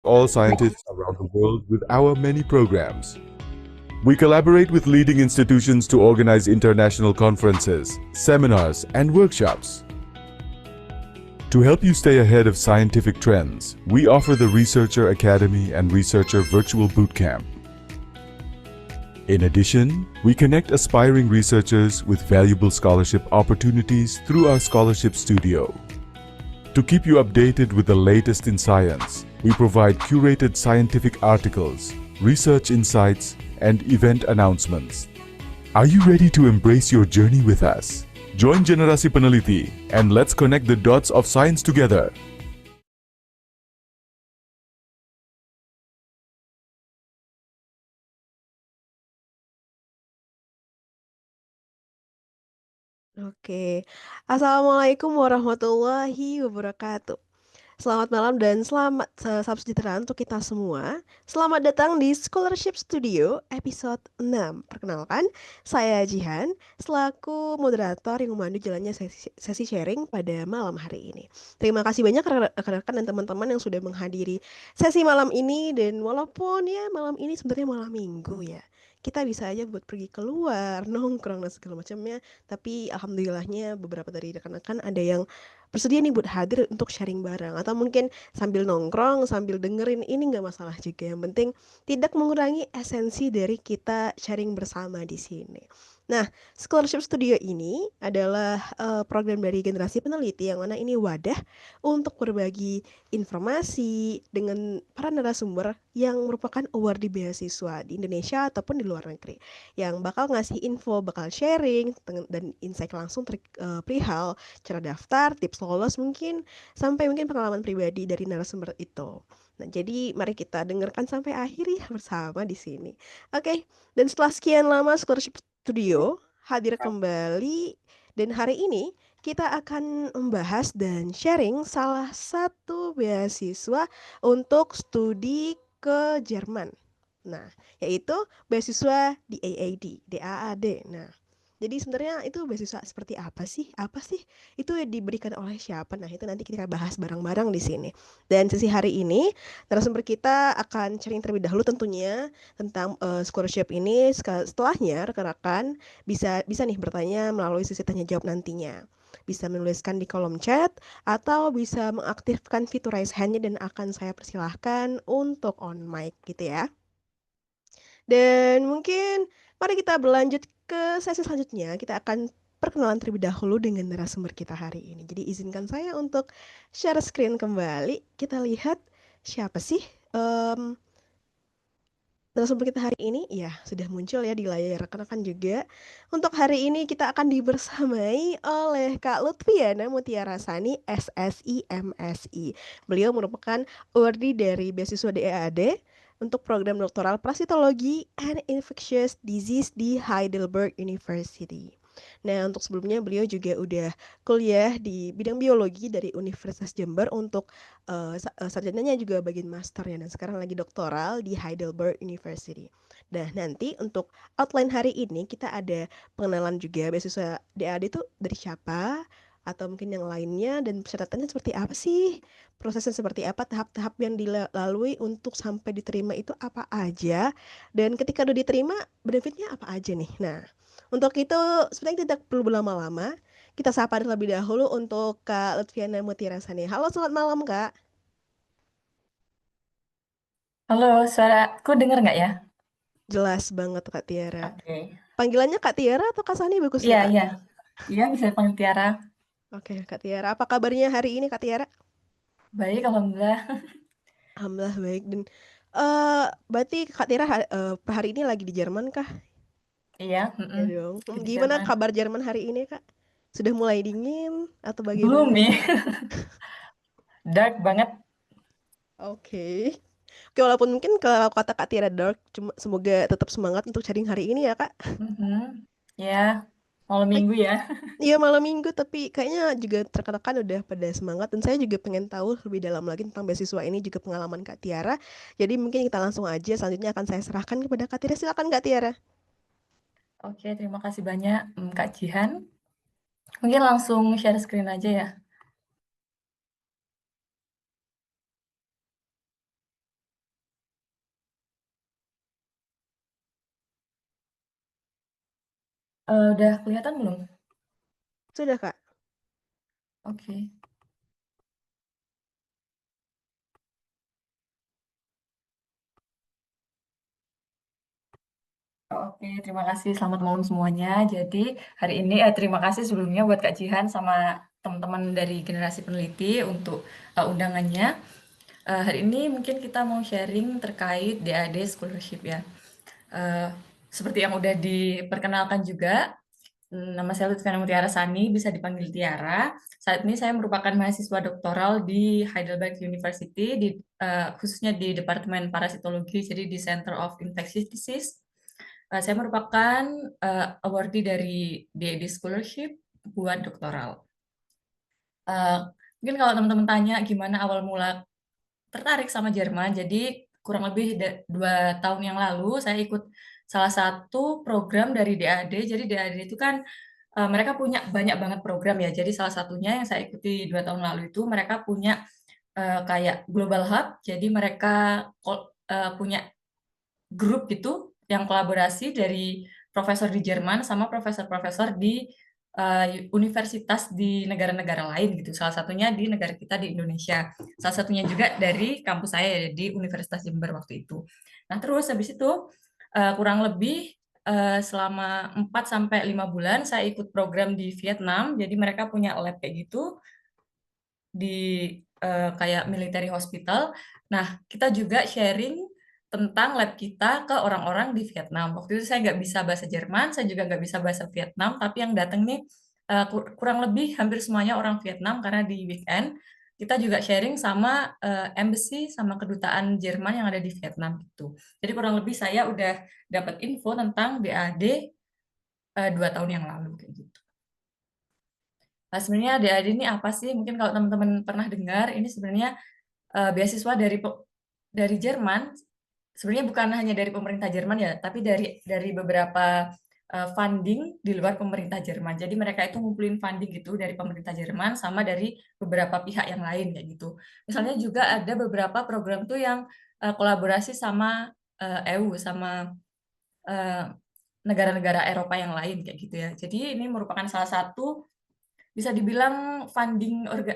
all scientists around the world with our many programs. We collaborate with leading institutions to organize international conferences, seminars, and workshops. To help you stay ahead of scientific trends, we offer the Researcher Academy and Researcher Virtual Bootcamp. In addition, we connect aspiring researchers with valuable scholarship opportunities through our Scholarship Studio. To keep you updated with the latest in science, we provide curated scientific articles, research insights, and event announcements. Are you ready to embrace your journey with us? Join Generasi Peneliti and let's connect the dots of science together. Oke, Assalamualaikum warahmatullahi wabarakatuh. Selamat malam dan salam sejahtera untuk kita semua. Selamat datang di Scholarship Studio episode 6. Perkenalkan, saya Jihan, selaku moderator yang memandu jalannya sesi sharing pada malam hari ini. Terima kasih banyak rekan-rekan dan teman-teman yang sudah menghadiri sesi malam ini. Dan walaupun ya malam ini sebenarnya malam minggu ya, kita bisa aja buat pergi keluar, nongkrong dan segala macamnya. Tapi alhamdulillahnya beberapa dari rekan-rekan ada yang bersedia nih buat hadir untuk sharing bareng. Atau mungkin sambil nongkrong, sambil dengerin, ini nggak masalah juga. Yang penting tidak mengurangi esensi dari kita sharing bersama di sini. Nah, Scholarship Studio ini adalah program dari Generasi Peneliti yang mana ini wadah untuk berbagi informasi dengan para narasumber yang merupakan awardee beasiswa di Indonesia ataupun di luar negeri, yang bakal ngasih info, bakal sharing dan insight langsung perihal cara daftar, tips lolos mungkin, sampai mungkin pengalaman pribadi dari narasumber itu. Nah, jadi mari kita dengarkan sampai akhir ya bersama di sini. Oke, dan setelah sekian lama Scholarship Studio hadir kembali, dan hari ini kita akan membahas dan sharing salah satu beasiswa untuk studi ke Jerman. Nah, yaitu beasiswa di DAAD. Nah, jadi sebenarnya itu beasiswa seperti apa sih? Apa sih? Itu diberikan oleh siapa? Nah, itu nanti kita bahas bareng-bareng di sini. Dan sesi hari ini, narasumber kita akan sharing terlebih dahulu tentunya tentang scholarship ini. Setelahnya, rekan-rekan bisa bisa nih bertanya melalui sesi tanya jawab nantinya. Bisa menuliskan di kolom chat atau bisa mengaktifkan fitur raise hand-nya dan akan saya persilahkan untuk on mic gitu ya. Dan mungkin mari kita berlanjut ke sesi selanjutnya. Kita akan perkenalan terlebih dahulu dengan narasumber kita hari ini. Jadi izinkan saya untuk share screen kembali. Kita lihat siapa sih narasumber kita hari ini. Ya, sudah muncul ya di layar rekan-rekan juga. Untuk hari ini kita akan dibersamai oleh Kak Lutfiana Mutiara Sani, SSI MSI. Beliau merupakan awardee dari beasiswa DEAD untuk program doktoral Parasitologi and Infectious Disease di Heidelberg University. Nah, untuk sebelumnya beliau juga udah kuliah di bidang biologi dari Universitas Jember untuk sarjananya juga bagian masternya, dan sekarang lagi doktoral di Heidelberg University. Nah, nanti untuk outline hari ini kita ada pengenalan juga beasiswa DAD itu dari siapa, atau mungkin yang lainnya, dan persyaratannya seperti apa sih, prosesnya seperti apa, tahap-tahap yang dilalui untuk sampai diterima itu apa aja, dan ketika udah diterima benefitnya apa aja nih. Nah, untuk itu sebenarnya tidak perlu berlama-lama, kita sapa terlebih dahulu untuk Kak Lutfiana Mutiara Sani. Halo, selamat malam Kak. Halo, suaraku dengar nggak ya? Jelas banget Kak Tiara. Oke. Panggilannya Kak Tiara atau Kak Sani bagus Iya, nih Kak? iya. Iya, bisa dipanggil Tiara. Oke Kak Tiara, apa kabarnya hari ini Kak Tiara? Baik, alhamdulillah. Alhamdulillah baik. Dan berarti Kak Tiara hari ini lagi di Jerman kah? Iya, Ya dong. di Gimana Jerman. kabar Jerman hari ini Kak? Sudah mulai dingin atau Belum bagaimana? nih. Dark banget. Oke. Oke, walaupun mungkin kalau kata Kak Tiara dark, cuma semoga tetap semangat untuk sharing hari ini ya Kak. Mhm. Ya, malam Oke. minggu ya. Iya malam minggu, tapi kayaknya juga rekan-rekan udah pada semangat, dan saya juga pengen tahu lebih dalam lagi tentang beasiswa ini juga pengalaman Kak Tiara. Jadi mungkin kita langsung aja, selanjutnya akan saya serahkan kepada Kak Tiara. Silakan Kak Tiara. Oke, terima kasih banyak Kak Jihan. Mungkin langsung share screen aja ya. Udah kelihatan belum? Sudah, Kak. Oke. Oke, terima kasih. Selamat malam semuanya. Jadi hari ini terima kasih sebelumnya buat Kak Jihan sama teman-teman dari generasi peneliti untuk undangannya. Hari ini mungkin kita mau sharing terkait DAD scholarship ya. Eh, Seperti yang udah diperkenalkan juga, nama saya Lutfiana Mutiara Sani, bisa dipanggil Tiara. Saat ini saya merupakan mahasiswa doktoral di Heidelberg University, khususnya di Departemen Parasitologi, jadi di Center of Infectious Disease. Saya merupakan awardee dari DAD Scholarship buat doktoral. Mungkin kalau teman-teman tanya gimana awal mula tertarik sama Jerman, jadi kurang lebih 2 tahun yang lalu saya ikut salah satu program dari DAD. Jadi DAD itu kan mereka punya banyak banget program ya. Jadi salah satunya yang saya ikuti 2 tahun lalu itu mereka punya kayak Global Hub. Jadi mereka punya grup gitu yang kolaborasi dari profesor di Jerman sama profesor-profesor di universitas di negara-negara lain gitu. Salah satunya di negara kita di Indonesia. Salah satunya juga dari kampus saya di Universitas Jember waktu itu. Nah, terus habis itu kurang lebih selama 4 sampai 5 bulan saya ikut program di Vietnam. Jadi mereka punya lab kayak gitu di kayak military hospital. Nah, kita juga sharing tentang lab kita ke orang-orang di Vietnam. Waktu itu saya nggak bisa bahasa Jerman, saya juga nggak bisa bahasa Vietnam, tapi yang datang nih kurang lebih hampir semuanya orang Vietnam karena di weekend kita juga sharing sama embassy sama kedutaan Jerman yang ada di Vietnam gitu. Jadi kurang lebih saya udah dapat info tentang DAD 2 tahun yang lalu kayak gitu. Nah, sebenarnya DAD ini apa sih? Mungkin kalau teman-teman pernah dengar, ini sebenarnya beasiswa dari Jerman. Sebenarnya bukan hanya dari pemerintah Jerman ya, tapi dari beberapa funding di luar pemerintah Jerman. Jadi mereka itu ngumpulin funding gitu dari pemerintah Jerman sama dari beberapa pihak yang lain kayak gitu. Misalnya juga ada beberapa program tuh yang kolaborasi sama EU sama eh, negara-negara Eropa yang lain kayak gitu ya. Jadi ini merupakan salah satu bisa dibilang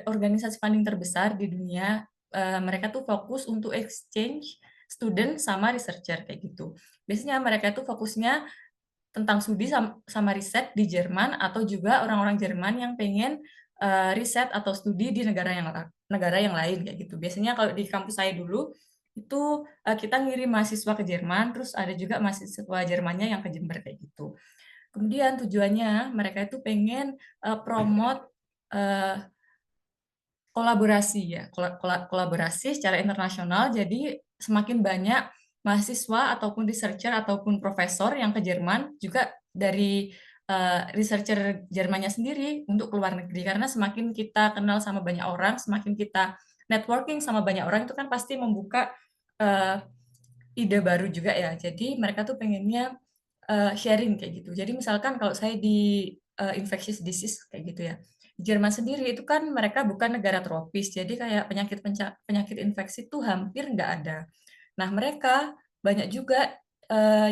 organisasi funding terbesar di dunia. Mereka tuh fokus untuk exchange student sama researcher kayak gitu. Biasanya mereka tuh fokusnya tentang studi sama riset di Jerman atau juga orang-orang Jerman yang pengen riset atau studi di negara yang lain kayak gitu. Biasanya kalau di kampus saya dulu itu kita ngirim mahasiswa ke Jerman, terus ada juga mahasiswa Jermannya yang ke Jember kayak gitu. Kemudian tujuannya mereka itu pengen promote kolaborasi ya, kolaborasi secara internasional. Jadi semakin banyak mahasiswa ataupun researcher ataupun profesor yang ke Jerman juga dari researcher Jermannya sendiri untuk keluar negeri. Karena semakin kita kenal sama banyak orang, semakin kita networking sama banyak orang itu kan pasti membuka uh, ide baru juga ya. Jadi mereka tuh pengennya sharing kayak gitu. Jadi misalkan kalau saya di infectious disease kayak gitu ya. Di Jerman sendiri itu kan mereka bukan negara tropis, jadi kayak penyakit infeksi itu hampir nggak ada. Nah, mereka banyak juga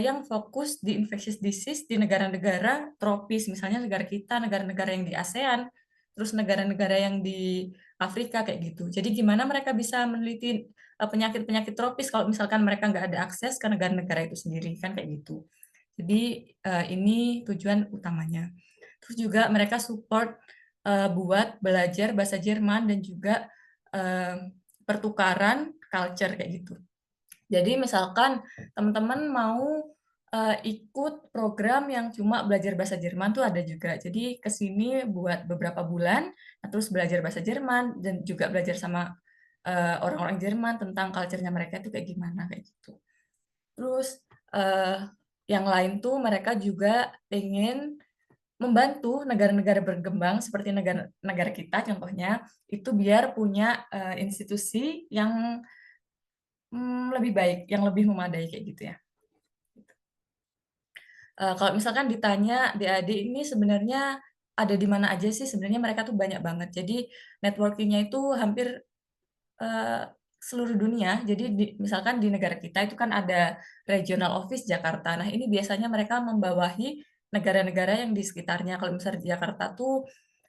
yang fokus di infectious disease di negara-negara tropis, misalnya negara kita, negara-negara yang di ASEAN, terus negara-negara yang di Afrika kayak gitu. Jadi gimana mereka bisa meneliti penyakit-penyakit tropis kalau misalkan mereka nggak ada akses ke negara-negara itu sendiri, kan kayak gitu. Jadi ini tujuan utamanya. Terus juga mereka support buat belajar bahasa Jerman dan juga pertukaran culture kayak gitu. Jadi misalkan teman-teman mau ikut program yang cuma belajar bahasa Jerman tuh ada juga. Jadi ke sini buat beberapa bulan, terus belajar bahasa Jerman dan juga belajar sama orang-orang Jerman tentang culture-nya mereka itu kayak gimana kayak gitu. Terus yang lain tuh mereka juga pengen membantu negara-negara berkembang seperti negara kita contohnya itu biar punya institusi yang lebih baik, yang lebih memadai kayak gitu ya. Kalau misalkan ditanya DAD ini sebenarnya ada di mana aja sih? Sebenarnya mereka tuh banyak banget. Jadi networking-nya itu hampir seluruh dunia. Jadi misalkan di negara kita itu kan ada regional office Jakarta. Nah, ini biasanya mereka membawahi negara-negara yang di sekitarnya. Kalau misalnya di Jakarta tuh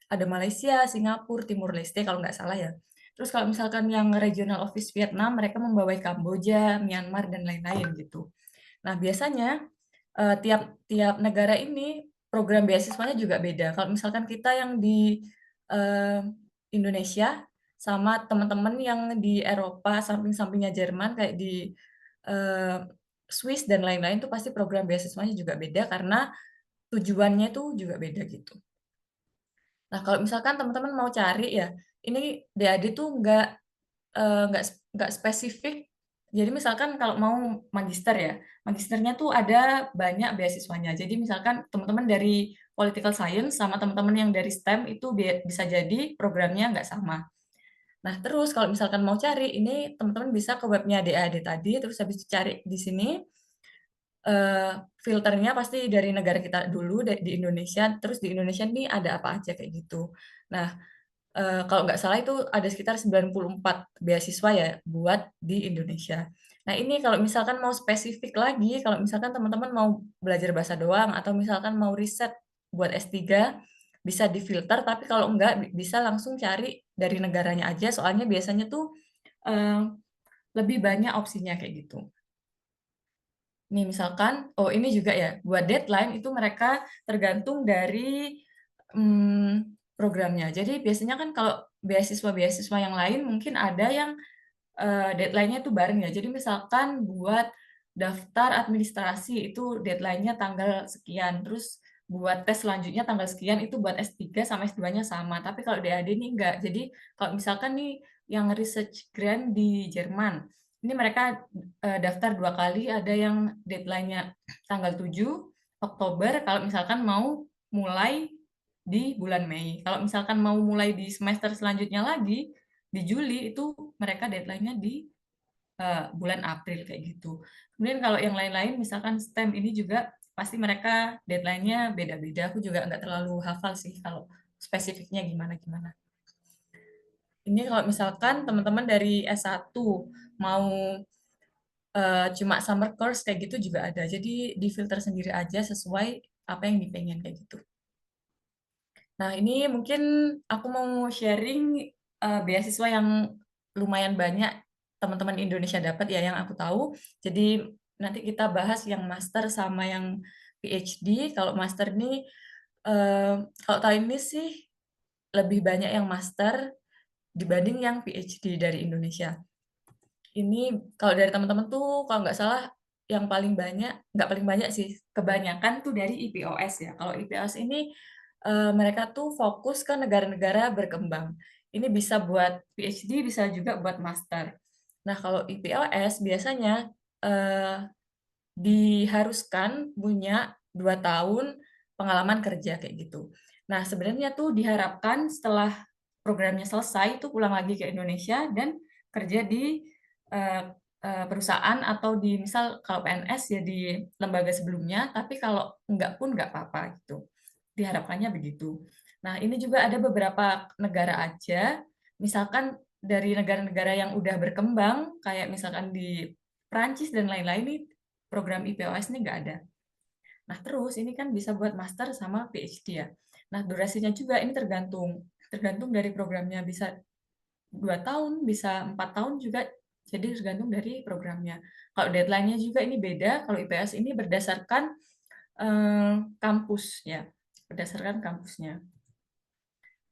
ada Malaysia, Singapura, Timur Leste kalau nggak salah ya. Terus kalau misalkan yang regional office Vietnam, mereka membawai Kamboja, Myanmar, dan lain-lain gitu. Nah, biasanya tiap negara ini program beasiswanya juga beda. Kalau misalkan kita yang di eh, Indonesia sama teman-teman yang di Eropa, samping-sampingnya Jerman kayak di eh, Swiss dan lain-lain tuh pasti program beasiswanya juga beda karena tujuannya tuh juga beda gitu. Nah, kalau misalkan teman-teman mau cari ya, ini DAD tuh nggak spesifik. Jadi misalkan kalau mau magister ya, magisternya tuh ada banyak beasiswanya. Jadi misalkan teman-teman dari political science sama teman-teman yang dari STEM itu bisa jadi programnya nggak sama. Nah, terus kalau misalkan mau cari, ini teman-teman bisa ke webnya DAD tadi, terus habis itu cari di sini, filternya pasti dari negara kita dulu, di Indonesia, terus di Indonesia ini ada apa aja kayak gitu. Nah, kalau nggak salah itu ada sekitar 94 beasiswa ya buat di Indonesia. Nah, ini kalau misalkan mau spesifik lagi, kalau misalkan teman-teman mau belajar bahasa doang atau misalkan mau riset buat S3, bisa difilter, tapi kalau enggak bisa langsung cari dari negaranya aja, soalnya biasanya tuh eh, lebih banyak opsinya kayak gitu. Nih misalkan, oh ini juga ya, buat deadline itu mereka tergantung dari programnya. Jadi biasanya kan kalau beasiswa-beasiswa yang lain mungkin ada yang deadline-nya tuh bareng ya. Jadi misalkan buat daftar administrasi itu deadline-nya tanggal sekian, terus buat tes selanjutnya tanggal sekian itu buat S3 sama S2-nya sama. Tapi kalau DAD ini enggak. Jadi kalau misalkan nih yang research grant di Jerman, ini mereka daftar 2 kali, ada yang deadline-nya tanggal 7 Oktober kalau misalkan mau mulai di bulan Mei. Kalau misalkan mau mulai di semester selanjutnya lagi, di Juli itu mereka deadline-nya di bulan April kayak gitu. Kemudian kalau yang lain-lain, misalkan STEM ini juga pasti mereka deadline-nya beda-beda. Aku juga nggak terlalu hafal sih kalau spesifiknya gimana-gimana. Ini kalau misalkan teman-teman dari S1 mau cuma summer course kayak gitu juga ada. Jadi di filter sendiri aja sesuai apa yang dipengen kayak gitu. Nah, ini mungkin aku mau sharing beasiswa yang lumayan banyak teman-teman Indonesia dapat ya yang aku tahu. Jadi nanti kita bahas yang master sama yang PhD. Kalau master ini kalau tahun ini sih lebih banyak yang master dibanding yang PhD dari Indonesia. Ini kalau dari teman-teman tuh kalau nggak salah yang paling banyak, nggak paling banyak sih, kebanyakan tuh dari IPOS ya. Kalau IPOS ini mereka tuh fokus ke negara-negara berkembang. Ini bisa buat PhD, bisa juga buat master. Nah, kalau IPOS biasanya diharuskan punya 2 tahun pengalaman kerja kayak gitu. Nah, sebenarnya tuh diharapkan setelah programnya selesai itu pulang lagi ke Indonesia dan kerja di eh, perusahaan atau di misal kalau PNS ya di lembaga sebelumnya, tapi kalau enggak pun enggak apa-apa gitu. Diharapkannya begitu. Nah, ini juga ada beberapa negara aja, misalkan dari negara-negara yang udah berkembang, kayak misalkan di Prancis dan lain-lain, ini program IPOS ini nggak ada. Nah, terus ini kan bisa buat master sama PhD ya. Nah, durasinya juga ini tergantung dari programnya, bisa 2 tahun, bisa 4 tahun juga, jadi tergantung dari programnya. Kalau deadline-nya juga ini beda, kalau IPS ini berdasarkan kampus ya, berdasarkan kampusnya.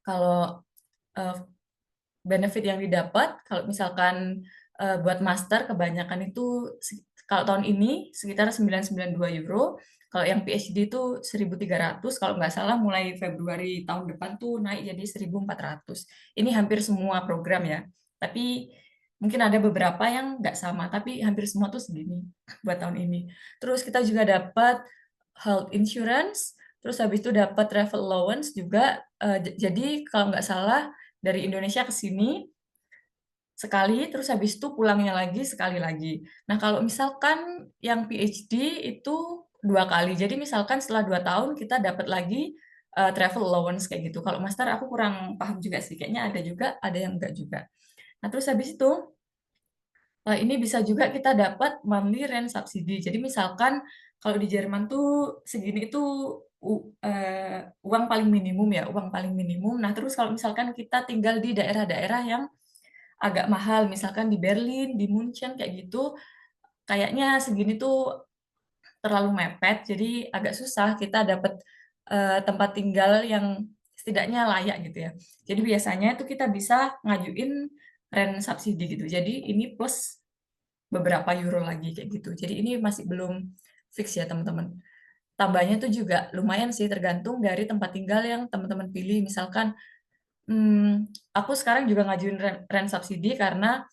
Kalau benefit yang didapat, kalau misalkan buat master kebanyakan itu kalau tahun ini sekitar 992 euro, kalau yang PhD itu 1.300, kalau nggak salah mulai Februari tahun depan tuh naik jadi 1.400. Ini hampir semua program ya, tapi mungkin ada beberapa yang nggak sama, tapi hampir semua tuh segini buat tahun ini. Terus kita juga dapat health insurance, terus habis itu dapat travel allowance juga. Jadi kalau nggak salah dari Indonesia ke sini sekali, terus habis itu pulangnya lagi sekali lagi. Nah, kalau misalkan yang PhD itu 2 kali. Jadi misalkan setelah 2 tahun kita dapat lagi travel allowance kayak gitu. Kalau master aku kurang paham juga sih. Kayaknya ada juga, ada yang enggak juga. Nah, terus habis itu ini bisa juga kita dapat monthly rent subsidy. Jadi misalkan kalau di Jerman tuh segini itu uang paling minimum ya, uang paling minimum. Nah, terus kalau misalkan kita tinggal di daerah-daerah yang agak mahal, misalkan di Berlin, di Munchen kayak gitu, kayaknya segini tuh terlalu mepet, jadi agak susah kita dapat tempat tinggal yang setidaknya layak gitu ya. Jadi biasanya itu kita bisa ngajuin rent subsidi gitu. Jadi ini plus beberapa euro lagi kayak gitu. Jadi ini masih belum fix ya teman-teman. Tambahnya tuh juga lumayan sih tergantung dari tempat tinggal yang teman-teman pilih. Misalkan aku sekarang juga ngajuin rent subsidi karena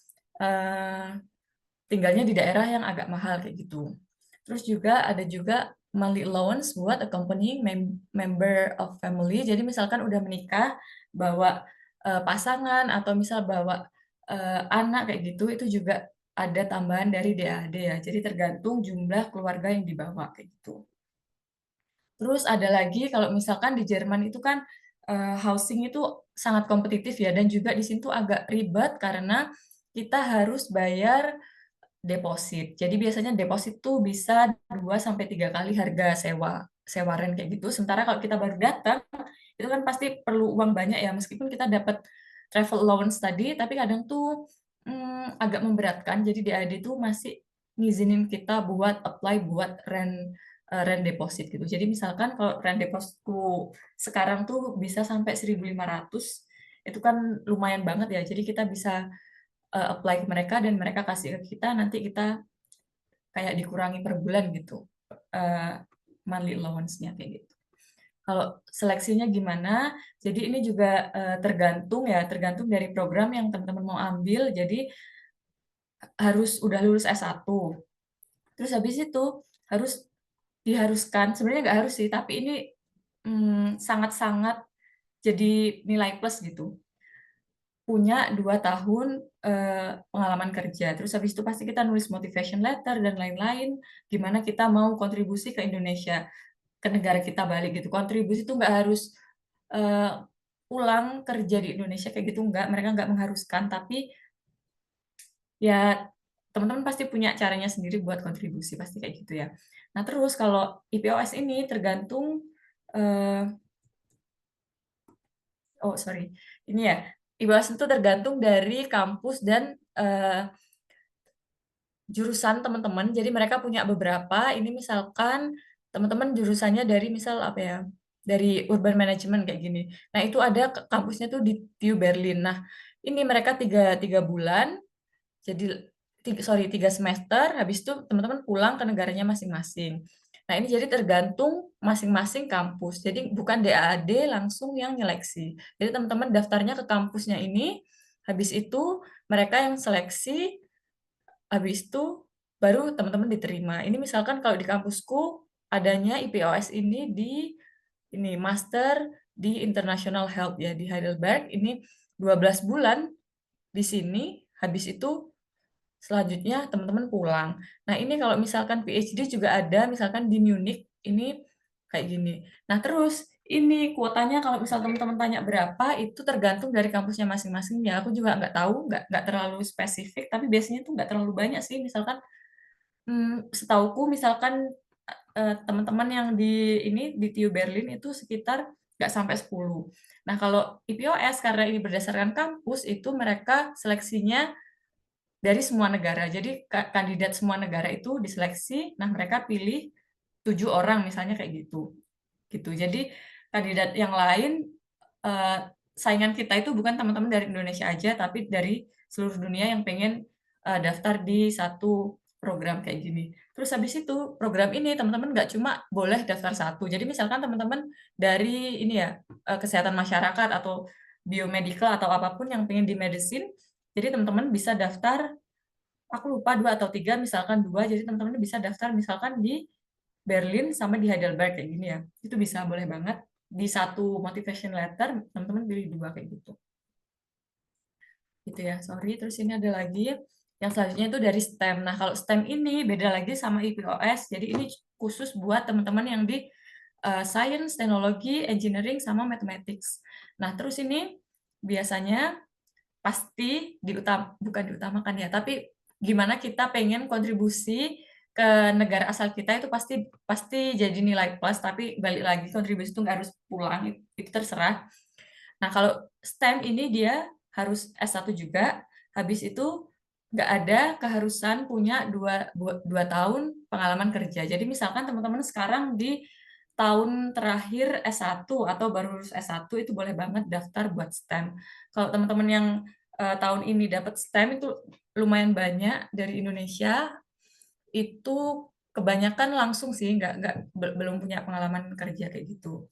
tinggalnya di daerah yang agak mahal kayak gitu. Terus juga ada juga monthly allowance buat accompanying member of family. Jadi misalkan udah menikah, bawa pasangan atau misal bawa anak kayak gitu, itu juga ada tambahan dari DAD ya. Jadi tergantung jumlah keluarga yang dibawa kayak gitu. Terus ada lagi kalau misalkan di Jerman itu kan housing itu sangat kompetitif ya, dan juga di situ agak ribet karena kita harus bayar deposit. Jadi biasanya deposit tuh bisa 2 sampai 3 kali harga sewa rent kayak gitu. Sementara kalau kita baru datang, itu kan pasti perlu uang banyak ya, meskipun kita dapat travel allowance tadi, tapi kadang tuh agak memberatkan. Jadi DAD tuh masih ngizinin kita buat apply buat rent deposit gitu. Jadi misalkan kalau rent depositku sekarang tuh bisa sampai 1.500, itu kan lumayan banget ya. Jadi kita bisa apply ke mereka dan mereka kasih ke kita, nanti kita kayak dikurangi per bulan gitu monthly allowance-nya kayak gitu. Kalau seleksinya gimana? Jadi ini juga tergantung dari program yang teman-teman mau ambil. Jadi harus udah lulus S1. Terus habis itu diharuskan, sebenarnya nggak harus sih, tapi ini sangat-sangat jadi nilai plus gitu. Punya 2 tahun pengalaman kerja. Terus habis itu pasti kita nulis motivation letter dan lain-lain, gimana kita mau kontribusi ke Indonesia, ke negara kita balik gitu. Kontribusi itu nggak harus pulang kerja di Indonesia kayak gitu, mereka nggak mengharuskan, tapi ya teman-teman pasti punya caranya sendiri buat kontribusi, pasti kayak gitu ya. Nah, terus kalau IPOS ini tergantung ini ya, IPOS itu tergantung dari kampus dan jurusan teman-teman. Jadi mereka punya beberapa, ini misalkan teman-teman jurusannya dari misal apa ya, dari urban management kayak gini. Nah, itu ada kampusnya tuh di TU Berlin. Nah, ini mereka tiga bulan, jadi 3 semester, habis itu teman-teman pulang ke negaranya masing-masing. Nah, ini jadi tergantung masing-masing kampus. Jadi bukan DAAD langsung yang nyeleksi. Jadi teman-teman daftarnya ke kampusnya ini, habis itu mereka yang seleksi, habis itu baru teman-teman diterima. Ini misalkan kalau di kampusku adanya IPOS ini ini Master di International Health ya di Heidelberg. Ini 12 bulan di sini, habis itu selanjutnya teman-teman pulang. Nah, ini kalau misalkan PhD juga ada, misalkan di Munich, ini kayak gini. Nah, terus ini kuotanya kalau misal teman-teman tanya berapa, itu tergantung dari kampusnya masing-masing ya. Aku juga nggak tahu, nggak terlalu spesifik, tapi biasanya tuh nggak terlalu banyak sih. Misalkan, setauku misalkan teman-teman yang di TU Berlin itu sekitar nggak sampai 10. Nah, kalau IPOS karena ini berdasarkan kampus, itu mereka seleksinya dari semua negara. Jadi kandidat semua negara itu diseleksi, nah mereka pilih 7 orang misalnya kayak gitu. Gitu. Jadi kandidat yang lain saingan kita itu bukan teman-teman dari Indonesia aja, tapi dari seluruh dunia yang pengen daftar di satu program kayak gini. Terus habis itu program ini teman-teman nggak cuma boleh daftar satu. Jadi misalkan teman-teman dari ini ya kesehatan masyarakat atau biomedical atau apapun yang pengen di medicine, jadi teman-teman bisa daftar, aku lupa 2 atau 3, misalkan 2, jadi teman-teman bisa daftar misalkan di Berlin sama di Heidelberg kayak gini ya. Itu bisa, boleh banget. Di satu motivation letter, teman-teman pilih 2 kayak gitu. Gitu ya, sorry. Terus ini ada lagi, yang selanjutnya itu dari STEM. Nah, kalau STEM ini beda lagi sama IPOS, jadi ini khusus buat teman-teman yang di Science, Teknologi, Engineering, sama Mathematics. Nah, terus ini biasanya pasti bukan diutamakan ya, tapi gimana kita pengen kontribusi ke negara asal kita itu pasti jadi nilai plus, tapi balik lagi kontribusi itu nggak harus pulang, itu terserah. Nah, kalau STEM ini dia harus S1 juga, habis itu nggak ada keharusan punya dua tahun pengalaman kerja. Jadi misalkan teman-teman sekarang di tahun terakhir S1 atau baru lulus S1 itu boleh banget daftar buat STEM. Kalau teman-teman yang tahun ini dapat STEM itu lumayan banyak dari Indonesia, itu kebanyakan langsung sih, belum punya pengalaman kerja kayak gitu.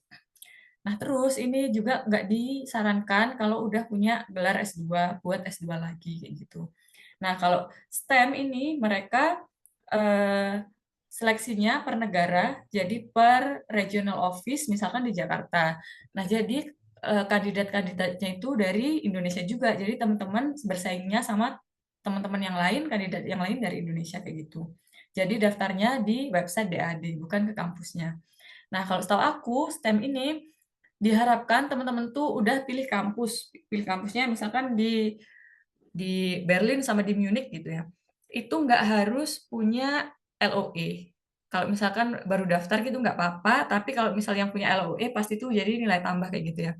Nah, terus ini juga nggak disarankan kalau udah punya gelar S2, buat S2 lagi, kayak gitu. Nah, kalau STEM ini mereka seleksinya per negara, jadi per regional office, misalkan di Jakarta. Nah, jadi kandidat-kandidatnya itu dari Indonesia juga, jadi teman-teman bersaingnya sama teman-teman yang lain, kandidat yang lain dari Indonesia, kayak gitu. Jadi daftarnya di website DAD, bukan ke kampusnya. Nah, kalau setahu aku, STEM ini diharapkan teman-teman tuh udah pilih kampusnya misalkan di Berlin sama di Munich gitu ya. Itu nggak harus punya LOE. Kalau misalkan baru daftar gitu nggak apa-apa, tapi kalau misalnya yang punya LOE pasti tuh jadi nilai tambah kayak gitu ya.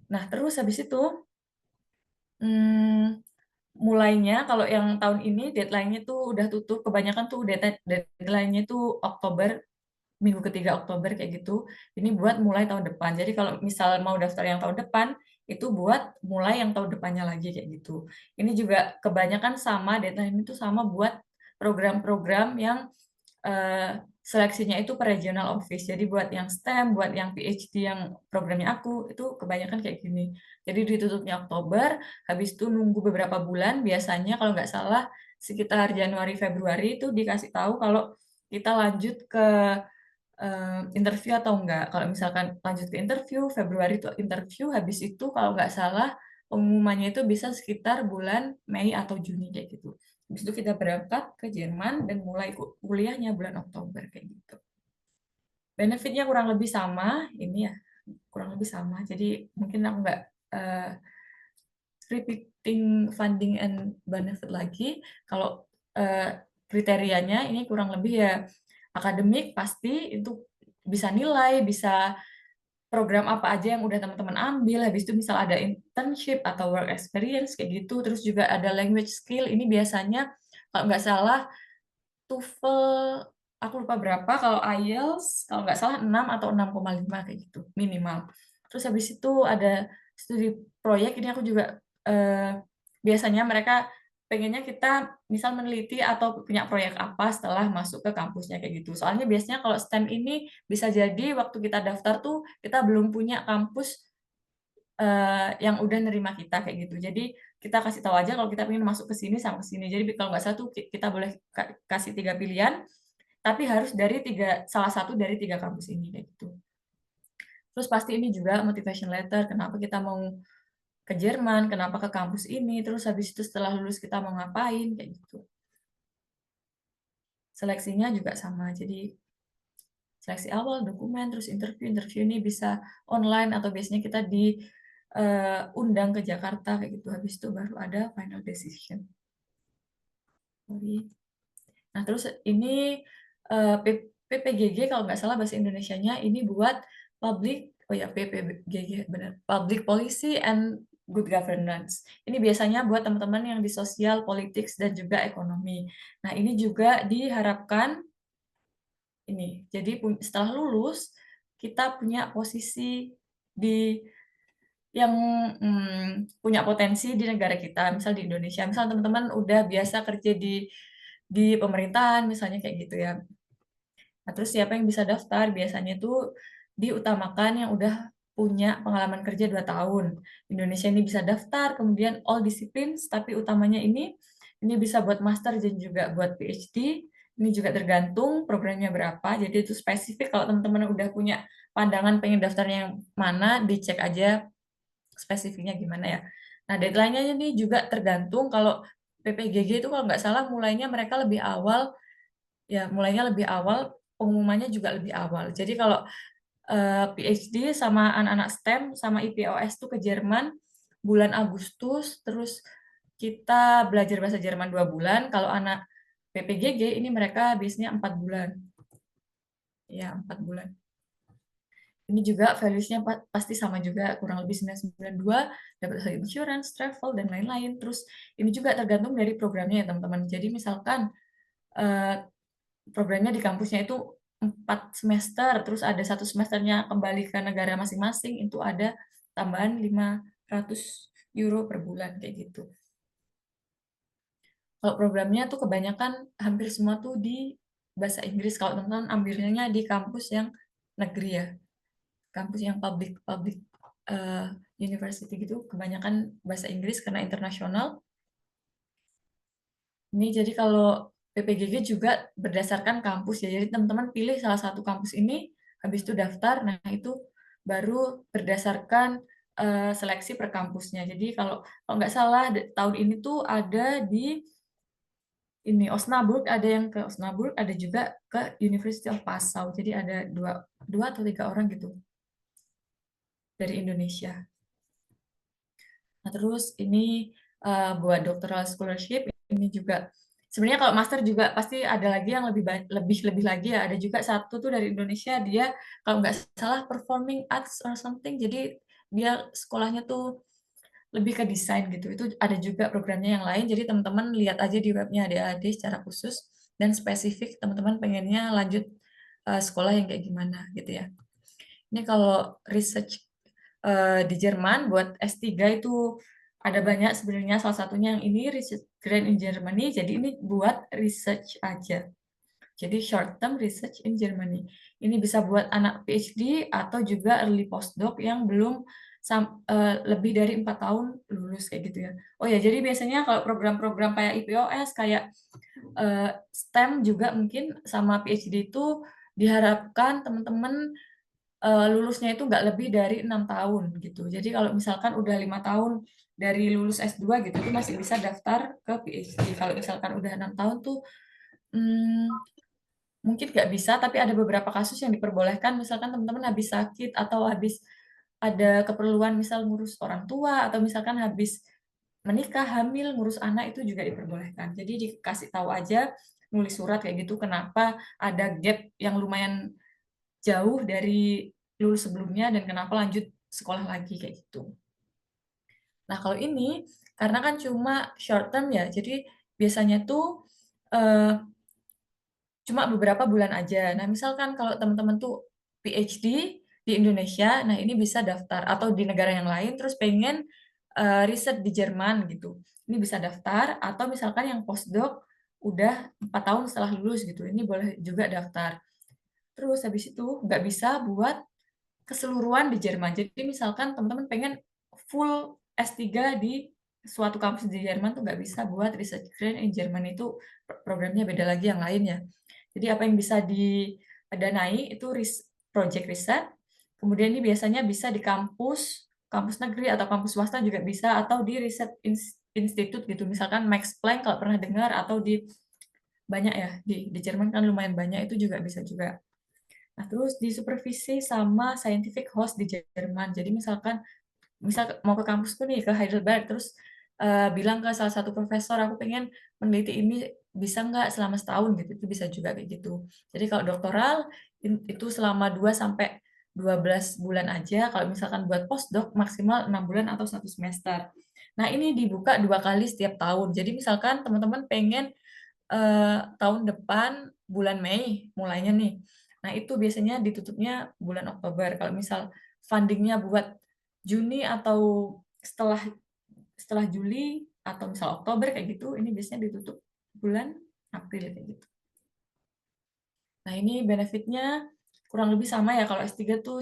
Nah, terus habis itu mulainya kalau yang tahun ini deadline-nya tuh udah tutup, kebanyakan tuh deadline-nya tuh Oktober, minggu ketiga Oktober kayak gitu. Ini buat mulai tahun depan. Jadi kalau misal mau daftar yang tahun depan, itu buat mulai yang tahun depannya lagi kayak gitu. Ini juga kebanyakan sama, deadline itu sama buat program-program yang seleksinya itu per regional office. Jadi buat yang STEM, buat yang PhD yang programnya aku, itu kebanyakan kayak gini. Jadi ditutupnya Oktober, habis itu nunggu beberapa bulan, biasanya kalau nggak salah sekitar Januari Februari itu dikasih tahu kalau kita lanjut ke interview atau enggak. Kalau misalkan lanjut ke interview, Februari itu interview, habis itu kalau nggak salah pengumumannya itu bisa sekitar bulan Mei atau Juni kayak gitu. Habis itu kita berangkat ke Jerman dan mulai kuliahnya bulan Oktober kayak gitu. Benefitnya kurang lebih sama, ini ya kurang lebih sama. Jadi mungkin aku nggak repeating funding and benefit lagi. Kalau kriterianya ini kurang lebih ya akademik pasti itu bisa nilai, bisa program apa aja yang udah teman-teman ambil, habis itu misal ada internship atau work experience kayak gitu, terus juga ada language skill, ini biasanya kalau nggak salah TOEFL, aku lupa berapa, kalau IELTS kalau nggak salah 6 atau 6,5 kayak gitu, minimal. Terus habis itu ada studi proyek, ini aku juga biasanya mereka pengennya kita misal meneliti atau punya proyek apa setelah masuk ke kampusnya kayak gitu. Soalnya biasanya kalau STEM ini bisa jadi waktu kita daftar tuh kita belum punya kampus yang udah nerima kita kayak gitu. Jadi kita kasih tahu aja kalau kita pengen masuk ke sini sama ke sini. Jadi kalau nggak salah tuh kita boleh kasih 3 pilihan, tapi harus dari salah satu dari 3 kampus ini kayak gitu. Terus pasti ini juga motivation letter, kenapa kita mau ke Jerman, kenapa ke kampus ini, terus habis itu setelah lulus kita mau ngapain, kayak gitu. Seleksinya juga sama, jadi seleksi awal, dokumen, terus interview ini bisa online atau biasanya kita diundang ke Jakarta, kayak gitu. Habis itu baru ada final decision. Nah, terus ini PPGG kalau nggak salah bahasa Indonesianya ini buat PPGG benar, Public Policy and Good Governance. Ini biasanya buat teman-teman yang di sosial, politics, dan juga ekonomi. Nah, ini juga diharapkan ini. Jadi setelah lulus, kita punya posisi yang punya potensi di negara kita, misal di Indonesia. Misal teman-teman udah biasa kerja di pemerintahan, misalnya kayak gitu ya. Nah, terus siapa yang bisa daftar? Biasanya itu diutamakan yang udah punya pengalaman kerja 2 tahun. Indonesia ini bisa daftar, kemudian all disciplines, tapi utamanya ini bisa buat master dan juga buat PhD. Ini juga tergantung programnya berapa, jadi itu spesifik kalau teman-teman udah punya pandangan pengen daftarnya yang mana, dicek aja spesifiknya gimana ya. Nah, deadline-nya ini juga tergantung kalau PPGG itu kalau nggak salah mulainya mereka lebih awal, ya mulainya lebih awal, pengumumannya juga lebih awal. Jadi kalau PhD sama anak-anak STEM sama IPOS tuh ke Jerman bulan Agustus, terus kita belajar bahasa Jerman 2 bulan. Kalau anak PPGG ini mereka biasanya 4 bulan. Ya, 4 bulan. Ini juga values-nya pasti sama juga, kurang lebih 992, dapat health insurance, travel, dan lain-lain. Terus ini juga tergantung dari programnya ya teman-teman. Jadi misalkan programnya di kampusnya itu 4 semester, terus ada 1 semesternya kembali ke negara masing-masing, itu ada tambahan 500 euro per bulan, kayak gitu. Kalau programnya tuh kebanyakan hampir semua tuh di bahasa Inggris, kalau teman-teman ambilnya di kampus yang negeri ya. Kampus yang public university gitu kebanyakan bahasa Inggris karena internasional. Ini jadi kalau PPGG juga berdasarkan kampus ya. Jadi teman-teman pilih salah satu kampus ini, habis itu daftar. Nah, itu baru berdasarkan seleksi per kampusnya. Jadi kalau nggak salah tahun ini tuh ada di ini Osnabrück, ada yang ke Osnabrück, ada juga ke University of Passau. Jadi ada dua atau 3 orang gitu dari Indonesia. Nah, terus ini buat doctoral scholarship ini juga sebenarnya kalau master juga pasti ada lagi yang lebih lagi ya. Ada juga satu tuh dari Indonesia, dia kalau nggak salah performing arts or something. Jadi dia sekolahnya tuh lebih ke desain gitu. Itu ada juga programnya yang lain. Jadi teman-teman lihat aja di webnya AD secara khusus dan spesifik teman-teman pengennya lanjut sekolah yang kayak gimana gitu ya. Ini kalau research di Jerman buat S3 itu ada banyak sebenarnya, salah satunya yang ini Research Grant in Germany, jadi ini buat research aja. Jadi short term research in Germany. Ini bisa buat anak PhD atau juga early postdoc yang belum lebih dari 4 tahun lulus kayak gitu ya. Oh ya, jadi biasanya kalau program-program kayak IPOS, kayak STEM juga mungkin sama PhD itu diharapkan teman-teman lulusnya itu nggak lebih dari 6 tahun gitu. Jadi kalau misalkan udah 5 tahun dari lulus S2 gitu, itu masih bisa daftar ke PhD. Kalau misalkan udah 6 tahun tuh mungkin nggak bisa, tapi ada beberapa kasus yang diperbolehkan. Misalkan teman-teman habis sakit atau habis ada keperluan misal ngurus orang tua, atau misalkan habis menikah, hamil, ngurus anak, itu juga diperbolehkan. Jadi dikasih tahu aja, nulis surat kayak gitu, kenapa ada gap yang lumayan jauh dari lulus sebelumnya dan kenapa lanjut sekolah lagi kayak gitu. Nah, kalau ini karena kan cuma short term ya, jadi biasanya tuh cuma beberapa bulan aja. Nah, misalkan kalau teman-teman tuh PhD di Indonesia, nah ini bisa daftar, atau di negara yang lain terus pengen riset di Jerman gitu. Ini bisa daftar, atau misalkan yang postdoc udah 4 tahun setelah lulus gitu, ini boleh juga daftar. Terus habis itu nggak bisa buat keseluruhan di Jerman. Jadi misalkan teman-teman pengen full S3 di suatu kampus di Jerman tuh nggak bisa buat research grant in Jerman, itu programnya beda lagi yang lain ya. Jadi apa yang bisa didanai itu project riset. Kemudian ini biasanya bisa di kampus negeri atau kampus swasta juga bisa, atau di riset institute gitu. Misalkan Max Planck kalau pernah dengar, atau di banyak ya di Jerman kan lumayan banyak, itu juga bisa juga. Nah, terus disupervisi sama scientific host di Jerman. Jadi misal mau ke kampusku nih, ke Heidelberg, terus bilang ke salah satu profesor, aku pengen meneliti ini, bisa nggak selama setahun gitu, itu bisa juga kayak gitu. Jadi kalau doktoral itu selama 2 sampai 12 bulan aja, kalau misalkan buat postdoc maksimal 6 bulan atau 1 semester. Nah, ini dibuka 2 kali setiap tahun. Jadi misalkan teman-teman pengen tahun depan bulan Mei mulainya nih. Nah, itu biasanya ditutupnya bulan Oktober. Kalau misal fundingnya buat Juni atau setelah Juli atau misal Oktober kayak gitu, ini biasanya ditutup bulan April kayak gitu. Nah, ini benefitnya kurang lebih sama ya. Kalau S3 tuh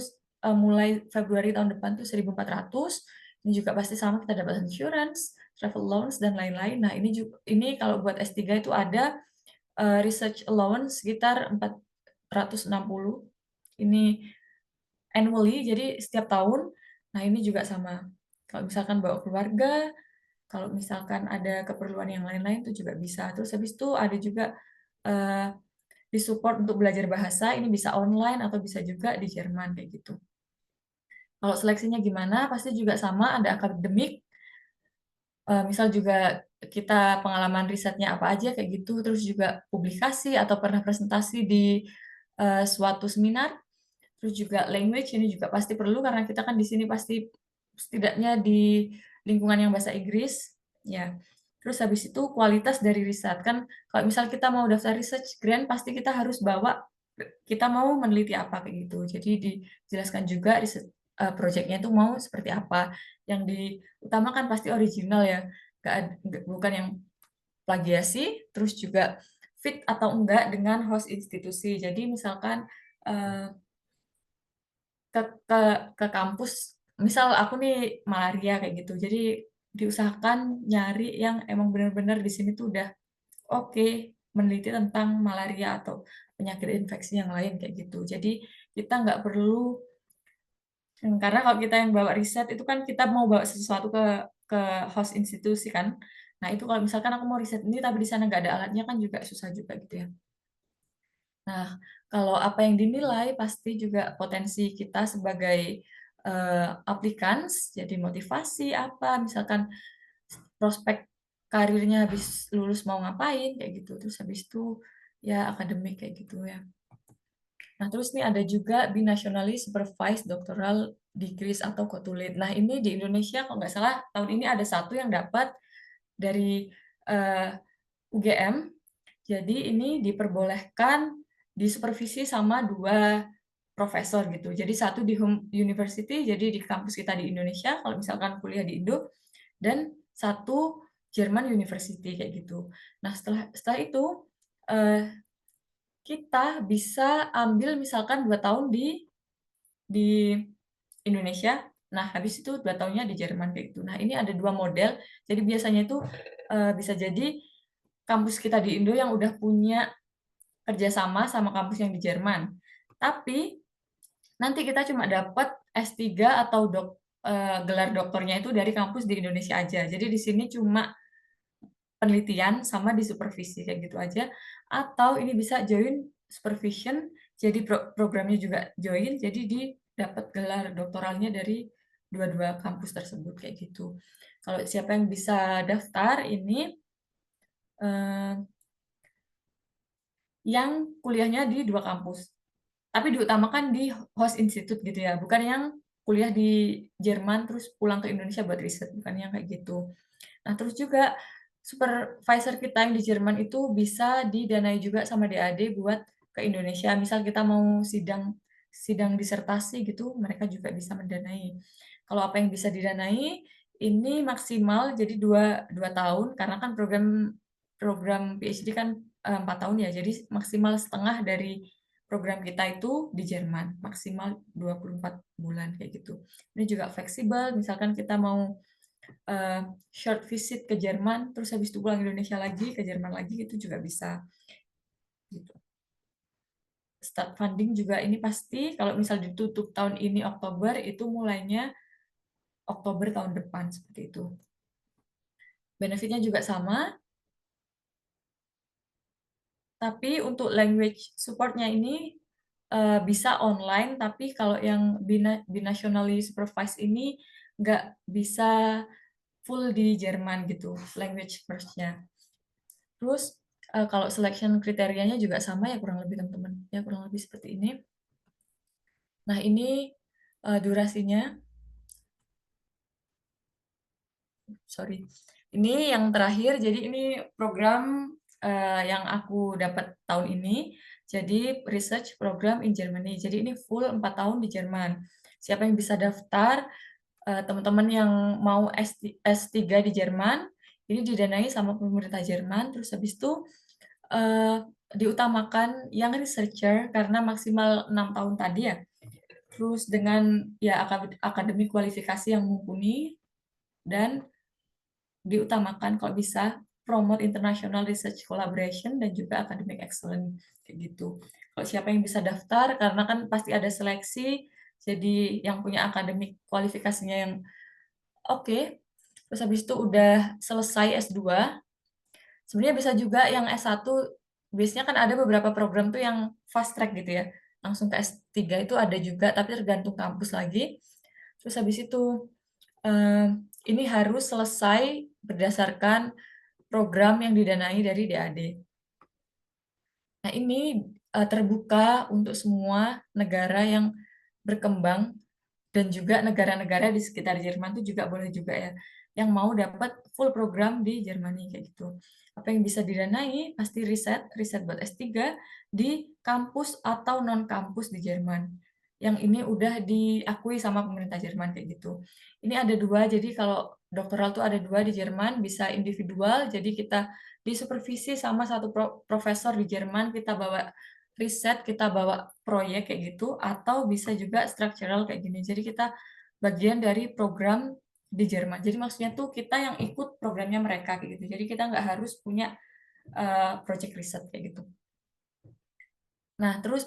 mulai Februari tahun depan tuh 1.400. Ini juga pasti sama, kita dapat insurance, travel allowance, dan lain-lain. Nah, ini kalau buat S3 itu ada research allowance sekitar 460. Ini annually, jadi setiap tahun. Nah, ini juga sama. Kalau misalkan bawa keluarga, kalau misalkan ada keperluan yang lain-lain itu juga bisa. Terus habis itu ada juga disupport untuk belajar bahasa, ini bisa online atau bisa juga di Jerman kayak gitu. Kalau seleksinya gimana? Pasti juga sama, ada akademik. Misal juga kita pengalaman risetnya apa aja kayak gitu, terus juga publikasi atau pernah presentasi di suatu seminar, terus juga language ini juga pasti perlu karena kita kan di sini pasti setidaknya di lingkungan yang bahasa Inggris, ya. Terus habis itu kualitas dari riset kan, kalau misal kita mau daftar research grant pasti kita harus bawa kita mau meneliti apa kayak gitu. Jadi dijelaskan juga riset project-nya itu mau seperti apa. Yang diutamakan pasti original ya, bukan yang plagiasi, terus juga fit atau enggak dengan host institusi. Jadi misalkan eh, ke ke ke kampus, misal aku nih malaria kayak gitu. Jadi diusahakan nyari yang emang benar-benar di sini tuh udah oke meneliti tentang malaria atau penyakit infeksi yang lain kayak gitu. Jadi kita nggak perlu karena kalau kita yang bawa riset itu kan kita mau bawa sesuatu ke host institusi kan. Nah, itu kalau misalkan aku mau riset ini tapi di sana nggak ada alatnya kan juga susah juga gitu ya. Nah, kalau apa yang dinilai pasti juga potensi kita sebagai applicants, jadi motivasi apa, misalkan prospek karirnya habis lulus mau ngapain kayak gitu. Terus habis itu ya akademik kayak gitu ya. Nah, terus nih ada juga binationally supervised doctoral degrees atau co-to-lead. Nah, ini di Indonesia kalau nggak salah tahun ini ada satu yang dapat dari UGM. Jadi ini diperbolehkan disupervisi sama 2 profesor gitu. Jadi satu di home university, jadi di kampus kita di Indonesia kalau misalkan kuliah di Indo, dan satu Jerman University kayak gitu. Nah, setelah itu kita bisa ambil misalkan 2 tahun di Indonesia. Nah, habis itu 2 tahunnya di Jerman kayak gitu. Nah, ini ada 2 model. Jadi biasanya itu bisa jadi kampus kita di Indo yang udah punya kerjasama sama kampus yang di Jerman. Tapi nanti kita cuma dapat S3 atau gelar doktornya itu dari kampus di Indonesia aja. Jadi di sini cuma penelitian sama di supervisi kayak gitu aja. Atau ini bisa join supervision, jadi programnya juga join, jadi dapat gelar doktoralnya dari dua-dua kampus tersebut kayak gitu. Kalau siapa yang bisa daftar ini eh, yang kuliahnya di 2 kampus. Tapi diutamakan di host institute gitu ya, bukan yang kuliah di Jerman terus pulang ke Indonesia buat riset, bukan yang kayak gitu. Nah, terus juga supervisor kita yang di Jerman itu bisa didanai juga sama DAD buat ke Indonesia. Misal kita mau sidang sidang disertasi gitu, mereka juga bisa mendanai. Kalau apa yang bisa didanai, ini maksimal jadi 2 tahun, karena kan program program PhD kan 4 tahun ya, jadi maksimal setengah dari program kita itu di Jerman, maksimal 24 bulan kayak gitu. Ini juga fleksibel, misalkan kita mau short visit ke Jerman, terus habis itu pulang Indonesia lagi, ke Jerman lagi, itu juga bisa. Gitu. Start funding juga ini pasti, kalau misal ditutup tahun ini Oktober, itu mulainya Oktober tahun depan, seperti itu. Benefitnya juga sama, tapi untuk language supportnya ini bisa online, tapi kalau yang binationally supervised ini nggak bisa full di Jerman gitu, language first-nya. Terus kalau selection kriterianya juga sama ya kurang lebih teman-teman, ya kurang lebih seperti ini. Nah ini durasinya, sorry. Ini yang terakhir, jadi ini program yang aku dapat tahun ini, jadi research program in Germany. Jadi ini full 4 tahun di Jerman. Siapa yang bisa daftar, teman-teman yang mau S3 di Jerman, ini didanai sama pemerintah Jerman, terus habis itu diutamakan yang researcher karena maksimal 6 tahun tadi ya. Terus dengan ya akademik kualifikasi yang mumpuni, dan diutamakan kalau bisa promote international research collaboration dan juga academic excellence kayak gitu. Kalau siapa yang bisa daftar, karena kan pasti ada seleksi, jadi yang punya akademik kualifikasinya yang oke, terus habis itu udah selesai S2, sebenarnya bisa juga yang S1, biasanya kan ada beberapa program tuh yang fast track gitu ya, langsung ke S3 itu ada juga, tapi tergantung kampus lagi. Terus habis itu ini harus selesai berdasarkan program yang didanai dari DAD. Nah, ini terbuka untuk semua negara yang berkembang dan juga negara-negara di sekitar Jerman itu juga boleh juga ya, yang mau dapat full program di Jermani kayak gitu. Apa yang bisa didanai pasti riset buat S3 di kampus atau non kampus di Jerman. Yang ini udah diakui sama pemerintah Jerman kayak gitu. Ini ada dua, jadi kalau doktoral tuh ada dua di Jerman, bisa individual, jadi kita disupervisi sama satu profesor di Jerman, kita bawa riset, kita bawa proyek kayak gitu, atau bisa juga structural kayak gini. Jadi kita bagian dari program di Jerman. Jadi maksudnya tuh kita yang ikut programnya mereka kayak gitu. Jadi kita nggak harus punya project riset kayak gitu. Nah, terus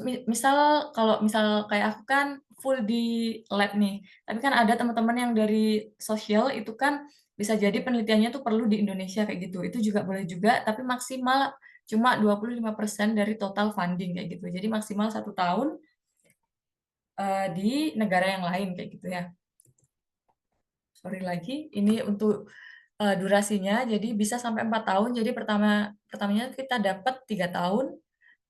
kalau misal kayak aku kan full di lab nih, tapi kan ada teman-teman yang dari sosial itu kan bisa jadi penelitiannya tuh perlu di Indonesia kayak gitu. Itu juga boleh juga, tapi maksimal cuma 25% dari total funding kayak gitu. Jadi maksimal 1 tahun di negara yang lain kayak gitu ya. Sorry lagi, ini untuk durasinya, jadi bisa sampai 4 tahun. Jadi pertamanya kita dapat 3 tahun,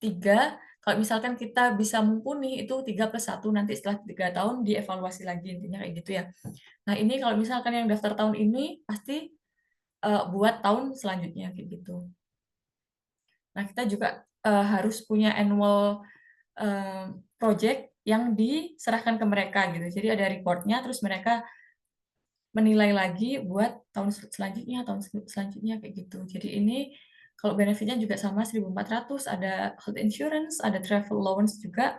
3 kalau misalkan kita bisa mumpuni itu 3+1 nanti setelah 3 tahun dievaluasi lagi, intinya kayak gitu ya. Nah, ini kalau misalkan yang daftar tahun ini pasti buat tahun selanjutnya kayak gitu. Nah, kita juga harus punya annual project yang diserahkan ke mereka gitu. Jadi ada report-nya, terus mereka menilai lagi buat tahun selanjutnya kayak gitu. Jadi ini kalau benefitnya juga sama 1.400, ada health insurance, ada travel allowance juga,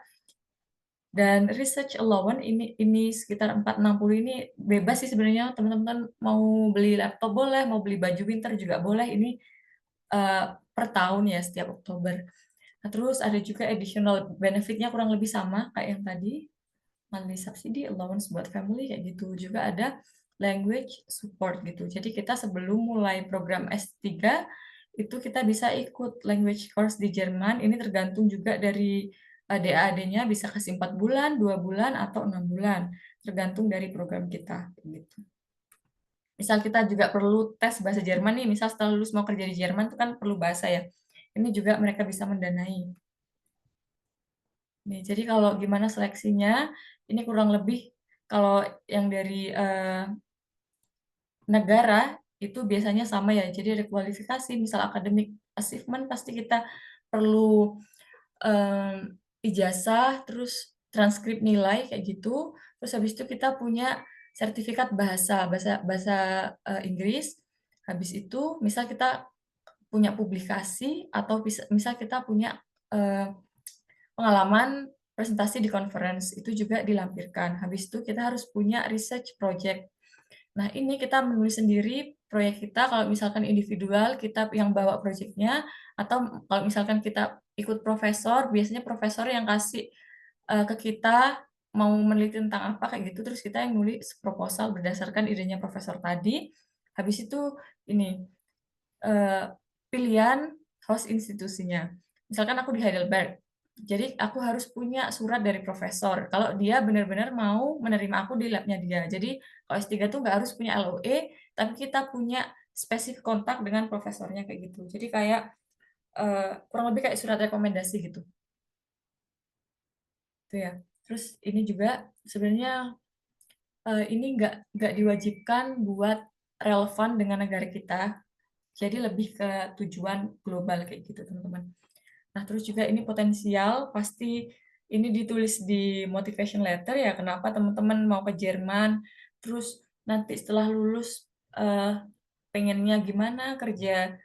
dan research allowance ini sekitar 460 ini bebas sih sebenarnya, teman-teman mau beli laptop boleh, mau beli baju winter juga boleh, ini per tahun ya setiap Oktober. Nah, terus ada juga additional benefitnya kurang lebih sama kayak yang tadi, monthly subsidy, allowance buat family kayak gitu. Juga ada language support gitu. Jadi kita sebelum mulai program S3 itu kita bisa ikut language course di Jerman. Ini tergantung juga dari DAAD-nya, bisa kasih 4 bulan, 2 bulan, atau 6 bulan. Tergantung dari program kita gitu. Misal kita juga perlu tes bahasa Jerman nih, misal setelah lulus mau kerja di Jerman itu kan perlu bahasa ya. Ini juga mereka bisa mendanai. Nih, jadi kalau gimana seleksinya, ini kurang lebih kalau yang dari negara itu biasanya sama ya. Jadi ada kualifikasi, misal academic achievement pasti kita perlu ijazah, terus transkrip nilai kayak gitu. Terus habis itu kita punya sertifikat bahasa Inggris. Habis itu misal kita punya publikasi atau misal kita punya pengalaman presentasi di conference, itu juga dilampirkan. Habis itu kita harus punya research project. Nah, ini kita menulis sendiri proyek kita, kalau misalkan individual, kita yang bawa proyeknya, atau kalau misalkan kita ikut profesor, biasanya profesor yang kasih ke kita mau meneliti tentang apa, kayak gitu, terus kita yang nulis proposal berdasarkan idenya profesor tadi. Habis itu ini, pilihan host institusinya. Misalkan aku di Heidelberg, jadi aku harus punya surat dari profesor kalau dia benar-benar mau menerima aku di labnya dia. Jadi kalau S3 tuh nggak harus punya LOE, tapi kita punya spesifik kontak dengan profesornya kayak gitu. Jadi kayak kurang lebih kayak surat rekomendasi gitu. Itu ya. Terus ini juga sebenarnya ini nggak diwajibkan buat relevan dengan negara kita. Jadi lebih ke tujuan global kayak gitu, teman-teman. Nah, terus juga ini potensial, pasti ini ditulis di motivation letter ya, kenapa teman-teman mau ke Jerman, terus nanti setelah lulus pengennya gimana, kerja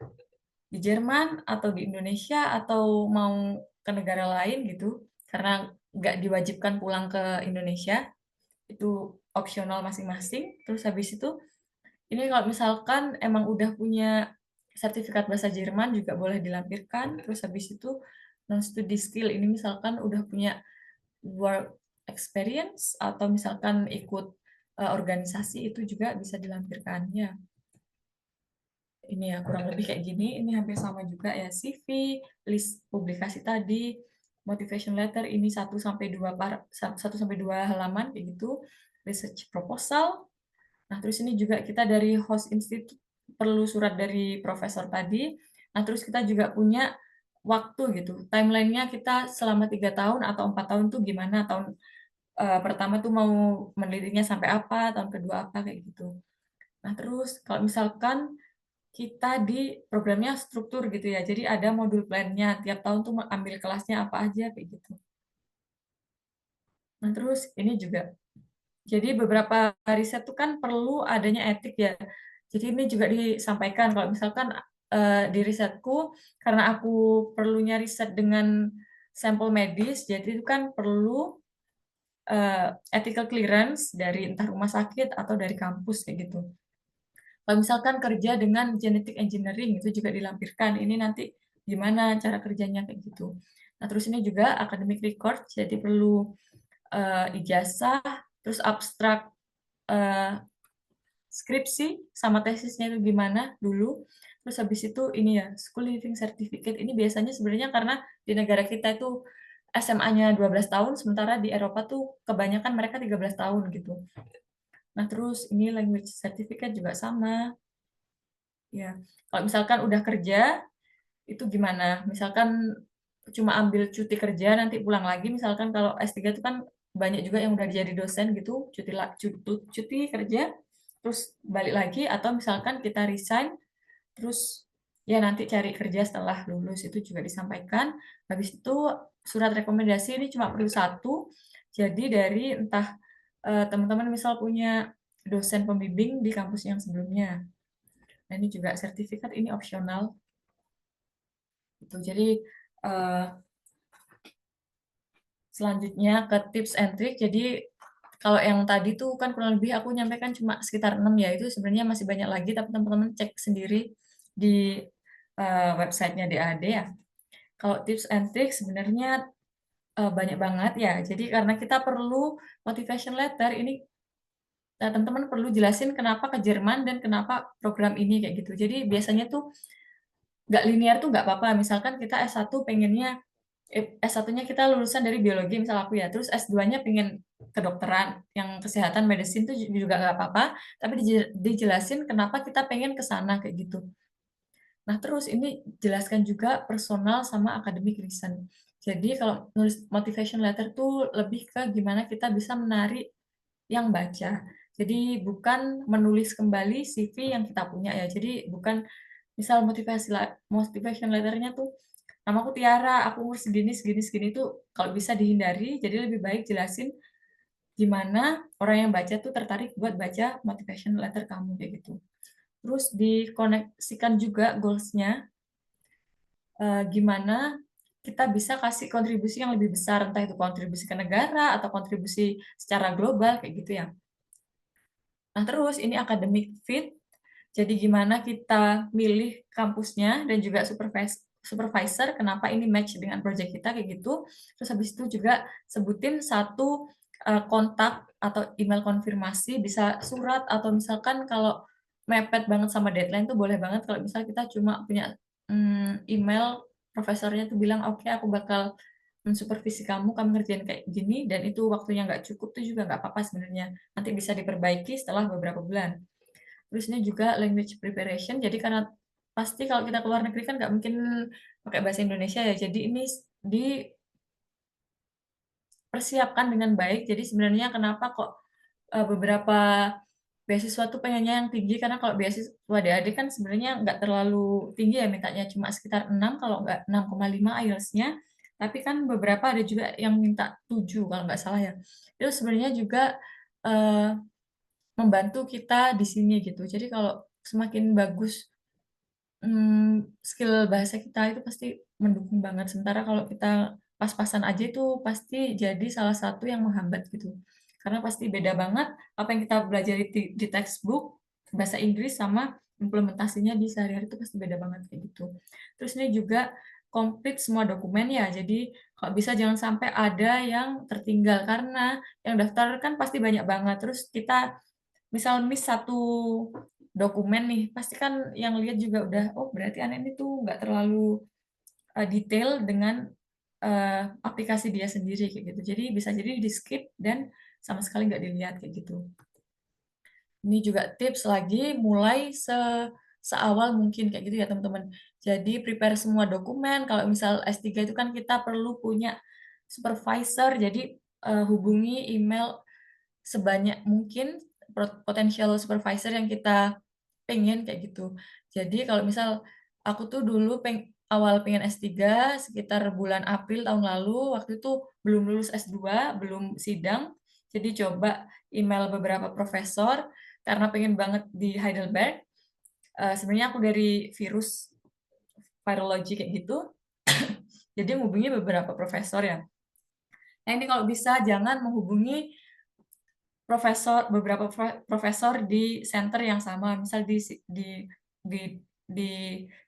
di Jerman atau di Indonesia atau mau ke negara lain gitu, karena nggak diwajibkan pulang ke Indonesia, itu opsional masing-masing. Terus habis itu, ini kalau misalkan emang udah punya sertifikat bahasa Jerman juga boleh dilampirkan. Terus habis itu non-studi skill ini misalkan udah punya work experience atau misalkan ikut organisasi itu juga bisa dilampirkan ya. Ini ya kurang lebih kayak gini. Ini hampir sama juga ya, CV, list publikasi tadi, motivation letter ini 1-2 halaman kayak gitu, research proposal. Nah, terus ini juga kita dari host institute perlu surat dari profesor tadi. Nah, terus kita juga punya waktu gitu, timeline-nya kita selama 3 tahun atau 4 tahun tuh gimana, tahun pertama tuh mau menelitinya sampai apa, tahun kedua apa, kayak gitu. Nah, terus kalau misalkan kita di programnya struktur gitu ya, jadi ada modul plan-nya, tiap tahun tuh ambil kelasnya apa aja, kayak gitu. Nah, terus ini juga, jadi beberapa riset tuh kan perlu adanya etik ya. Jadi ini juga disampaikan kalau misalkan di risetku, karena aku perlunya riset dengan sampel medis, jadi itu kan perlu ethical clearance dari entah rumah sakit atau dari kampus kayak gitu. Kalau misalkan kerja dengan genetic engineering itu juga dilampirkan. Ini nanti gimana cara kerjanya kayak gitu. Nah, terus ini juga academic record, jadi perlu ijazah, terus abstrak skripsi sama tesisnya itu gimana dulu. Terus habis itu ini ya, school living certificate ini biasanya sebenarnya karena di negara kita itu SMA-nya 12 tahun, sementara di Eropa tuh kebanyakan mereka 13 tahun gitu. Nah, terus ini language certificate juga sama. Ya, kalau misalkan udah kerja, itu gimana? Misalkan cuma ambil cuti kerja, nanti pulang lagi, misalkan kalau S3 itu kan banyak juga yang udah jadi dosen gitu, cuti kerja, terus balik lagi, atau misalkan kita resign, terus ya nanti cari kerja setelah lulus, itu juga disampaikan. Habis itu surat rekomendasi ini cuma perlu satu, jadi dari entah teman-teman misal punya dosen pembimbing di kampus yang sebelumnya. Nah, ini juga sertifikat ini opsional. Gitu. Jadi selanjutnya ke tips and trick. Jadi kalau yang tadi tuh kan kurang lebih aku nyampaikan cuma sekitar 6 ya. Itu sebenarnya masih banyak lagi, tapi teman-teman cek sendiri di websitenya DAD ya. Kalau tips and trick sebenarnya banyak banget ya. Jadi karena kita perlu motivation letter ini, teman-teman perlu jelasin kenapa ke Jerman dan kenapa program ini kayak gitu. Jadi biasanya tuh nggak linear tuh nggak apa-apa. Misalkan kita S1 pengennya, S1-nya kita lulusan dari biologi misal aku ya, terus S2-nya pengen kedokteran, yang kesehatan, medicine tuh juga nggak apa-apa, tapi dijelasin kenapa kita pengen ke sana kayak gitu. Nah, terus ini jelaskan juga personal sama academic reason. Jadi kalau nulis motivation letter tuh lebih ke gimana kita bisa menarik yang baca. Jadi bukan menulis kembali CV yang kita punya ya. Jadi bukan misal motivation letternya tuh namaku Tiara, aku umur segini segini segini tuh kalau bisa dihindari. Jadi lebih baik jelasin gimana orang yang baca tuh tertarik buat baca motivation letter kamu kayak gitu. Terus dikoneksikan juga goals-nya, gimana kita bisa kasih kontribusi yang lebih besar, entah itu kontribusi ke negara atau kontribusi secara global kayak gitu ya. Nah, terus ini academic fit. Jadi gimana kita milih kampusnya dan juga supervisor, kenapa ini match dengan project kita kayak gitu. Terus habis itu juga sebutin satu kontak atau email konfirmasi, bisa surat atau misalkan kalau mepet banget sama deadline tuh boleh banget kalau misal kita cuma punya email profesornya tuh bilang, oke aku bakal mensupervisi kamu ngerjain kayak gini, dan itu waktunya nggak cukup tuh juga nggak apa-apa sebenarnya. Nanti bisa diperbaiki setelah beberapa bulan. Terus ini juga language preparation, jadi karena pasti kalau kita ke luar negeri kan nggak mungkin pakai bahasa Indonesia ya, jadi ini dipersiapkan dengan baik. Jadi sebenarnya kenapa kok beberapa beasiswa tuh pengennya yang tinggi, karena kalau beasiswa DAD kan sebenarnya nggak terlalu tinggi ya mintanya, cuma sekitar 6 kalau nggak 6,5 IELTS-nya, tapi kan beberapa ada juga yang minta 7 kalau nggak salah ya. Itu sebenarnya juga membantu kita di sini gitu. Jadi kalau semakin bagus skill bahasa kita itu pasti mendukung banget. Sementara kalau kita pas-pasan aja itu pasti jadi salah satu yang menghambat gitu. Karena pasti beda banget apa yang kita belajar di textbook bahasa Inggris sama implementasinya di sehari-hari itu pasti beda banget kayak gitu. Terus ini juga komplit semua dokumen ya. Jadi kalau bisa jangan sampai ada yang tertinggal karena yang daftar kan pasti banyak banget. Terus kita misal miss satu dokumen nih, pasti kan yang lihat juga udah, oh berarti anak ini tuh nggak terlalu detail dengan aplikasi dia sendiri kayak gitu. Jadi bisa jadi di skip dan sama sekali nggak dilihat kayak gitu. Ini juga tips lagi, mulai seawal mungkin kayak gitu ya teman-teman. Jadi prepare semua dokumen. Kalau misal S3 itu kan kita perlu punya supervisor, jadi hubungi email sebanyak mungkin potential supervisor yang kita pengen kayak gitu. Jadi kalau misal aku tuh dulu awal pengen S3 sekitar bulan April tahun lalu, waktu itu belum lulus S2, belum sidang. Jadi coba email beberapa profesor karena pengen banget di Heidelberg. Sebenarnya aku dari virologi kayak gitu. Jadi menghubungi beberapa profesor ya. Nah, ini kalau bisa jangan menghubungi beberapa profesor di center yang sama, misal di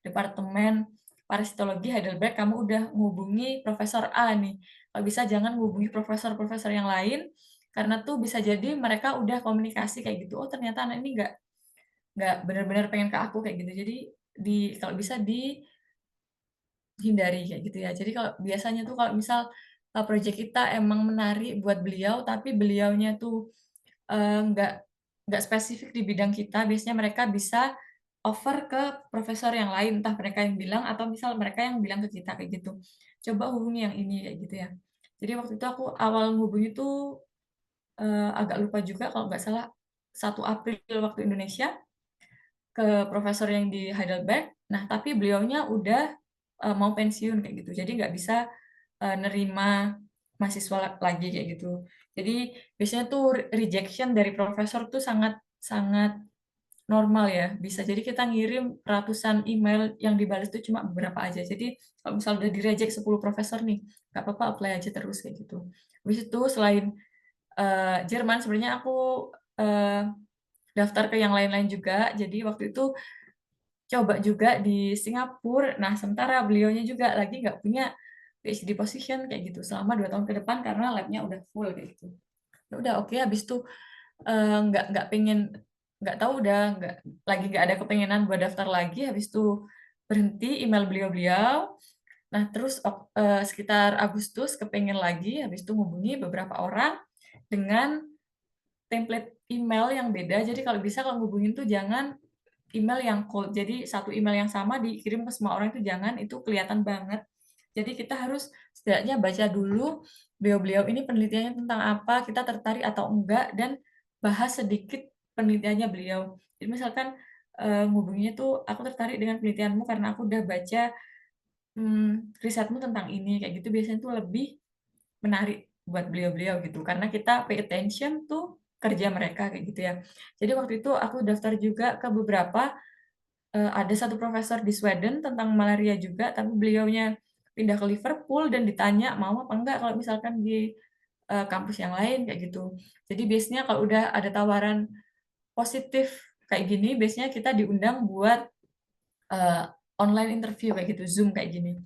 departemen parasitologi Heidelberg kamu udah menghubungi profesor A nih. Kalau bisa jangan menghubungi profesor-profesor yang lain karena tuh bisa jadi mereka udah komunikasi kayak gitu. Oh, ternyata anak ini nggak benar-benar pengen ke aku kayak gitu. Jadi kalau bisa dihindari kayak gitu ya. Jadi kalau biasanya tuh kalau misal project kita emang menarik buat beliau tapi beliaunya tuh nggak spesifik di bidang kita, biasanya mereka bisa offer ke profesor yang lain, entah mereka yang bilang atau misal mereka yang bilang ke kita kayak gitu. Coba hubungi yang ini kayak gitu ya. Jadi waktu itu aku awal menghubungi tuh agak lupa juga kalau nggak salah 1 April waktu Indonesia ke profesor yang di Heidelberg. Nah, tapi beliaunya udah mau pensiun kayak gitu. Jadi nggak bisa nerima mahasiswa lagi kayak gitu. Jadi biasanya tuh rejection dari profesor tuh sangat sangat normal ya. Bisa jadi kita ngirim ratusan email yang dibalas tuh cuma beberapa aja. Jadi kalau misal udah di reject 10 profesor nih, nggak apa-apa apply aja terus kayak gitu. Habis itu selain Jerman sebenarnya aku eh, daftar ke yang lain-lain juga. Jadi waktu itu coba juga di Singapura. Nah, sementara beliaunya juga lagi nggak punya PhD position kayak gitu selama 2 tahun ke depan karena labnya udah full kayak gitu. Ya udah oke, habis itu nggak pengen, nggak tahu udah nggak ada kepengenan buat daftar lagi. Habis itu berhenti email beliau-beliau. Nah, terus sekitar Agustus kepengen lagi, habis itu hubungi beberapa orang dengan template email yang beda. Jadi kalau bisa kalau ngubungin tuh jangan email yang cold. Jadi satu email yang sama dikirim ke semua orang itu jangan, itu kelihatan banget. Jadi kita harus setidaknya baca dulu beliau-beliau ini penelitiannya tentang apa, kita tertarik atau enggak, dan bahas sedikit penelitiannya beliau. Jadi misalkan ngubunginya tuh aku tertarik dengan penelitianmu karena aku udah baca risetmu tentang ini, kayak gitu biasanya tuh lebih menarik buat beliau-beliau gitu, karena kita pay attention tuh kerja mereka kayak gitu ya. Jadi waktu itu aku daftar juga ke beberapa, ada satu profesor di Sweden tentang malaria juga, tapi beliaunya pindah ke Liverpool dan ditanya mau apa enggak kalau misalkan di kampus yang lain kayak gitu. Jadi biasanya kalau udah ada tawaran positif kayak gini, biasanya kita diundang buat eh, online interview kayak gitu, Zoom kayak gini.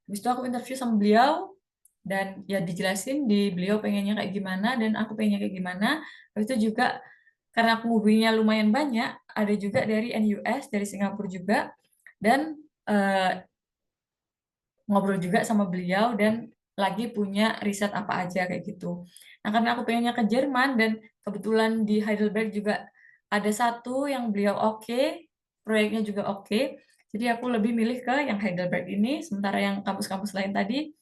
Habis itu aku interview sama beliau dan ya dijelasin di beliau pengennya kayak gimana dan aku pengennya kayak gimana. Habis itu juga karena aku ngubunginya lumayan banyak, ada juga dari NUS, dari Singapura juga, dan ngobrol juga sama beliau dan lagi punya riset apa aja kayak gitu. Nah, karena aku pengennya ke Jerman dan kebetulan di Heidelberg juga ada satu yang beliau oke, proyeknya juga oke. Jadi aku lebih milih ke yang Heidelberg ini, sementara yang kampus-kampus lain tadi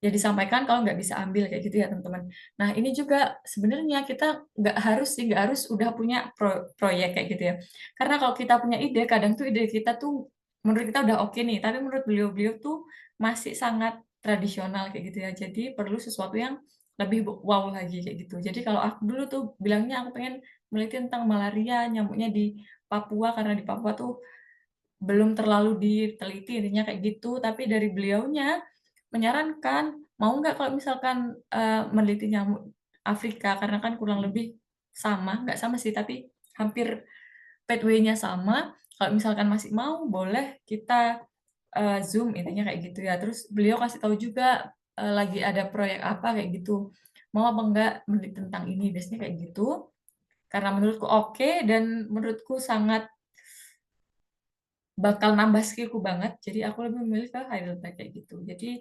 ya disampaikan kalau nggak bisa ambil kayak gitu ya teman-teman. Nah, ini juga sebenarnya kita nggak harus udah punya proyek kayak gitu ya. Karena kalau kita punya ide, kadang tuh ide kita tuh menurut kita udah oke nih, tapi menurut beliau-beliau tuh masih sangat tradisional kayak gitu ya. Jadi perlu sesuatu yang lebih wow lagi kayak gitu. Jadi kalau aku dulu tuh bilangnya aku pengen meneliti tentang malaria, nyamuknya di Papua karena di Papua tuh belum terlalu diteliti intinya kayak gitu. Tapi dari beliaunya menyarankan, mau nggak kalau misalkan meneliti nyamuk Afrika karena kan kurang lebih sama, nggak sama sih tapi hampir pathway-nya sama. Kalau misalkan masih mau, boleh kita Zoom intinya kayak gitu ya. Terus beliau kasih tahu juga lagi ada proyek apa kayak gitu. Mau apa enggak meneliti tentang ini, biasanya kayak gitu. Karena menurutku oke dan menurutku sangat bakal nambah skillku banget. Jadi aku lebih memilih ke Heidelberg kayak gitu. Jadi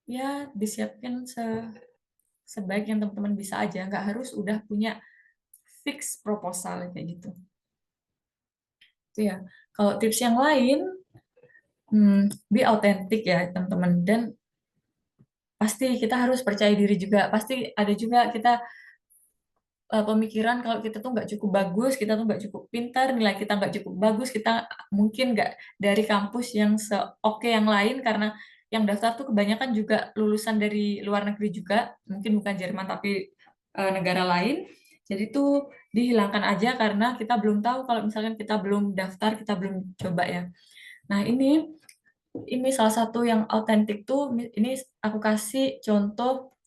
ya disiapin sebaik yang teman-teman bisa aja, nggak harus udah punya fix proposal kayak gitu. Itu ya. Kalau tips yang lain, be authentic ya teman-teman. Dan pasti kita harus percaya diri juga. Pasti ada juga kita pemikiran kalau kita tuh nggak cukup bagus, kita tuh nggak cukup pintar, nilai kita nggak cukup bagus, kita mungkin nggak dari kampus yang seoke yang lain, karena yang daftar tuh kebanyakan juga lulusan dari luar negeri juga, mungkin bukan Jerman tapi negara lain. Jadi tuh dihilangkan aja karena kita belum tahu kalau misalkan kita belum daftar, kita belum coba ya. Nah, ini salah satu yang autentik tuh, ini aku kasih contoh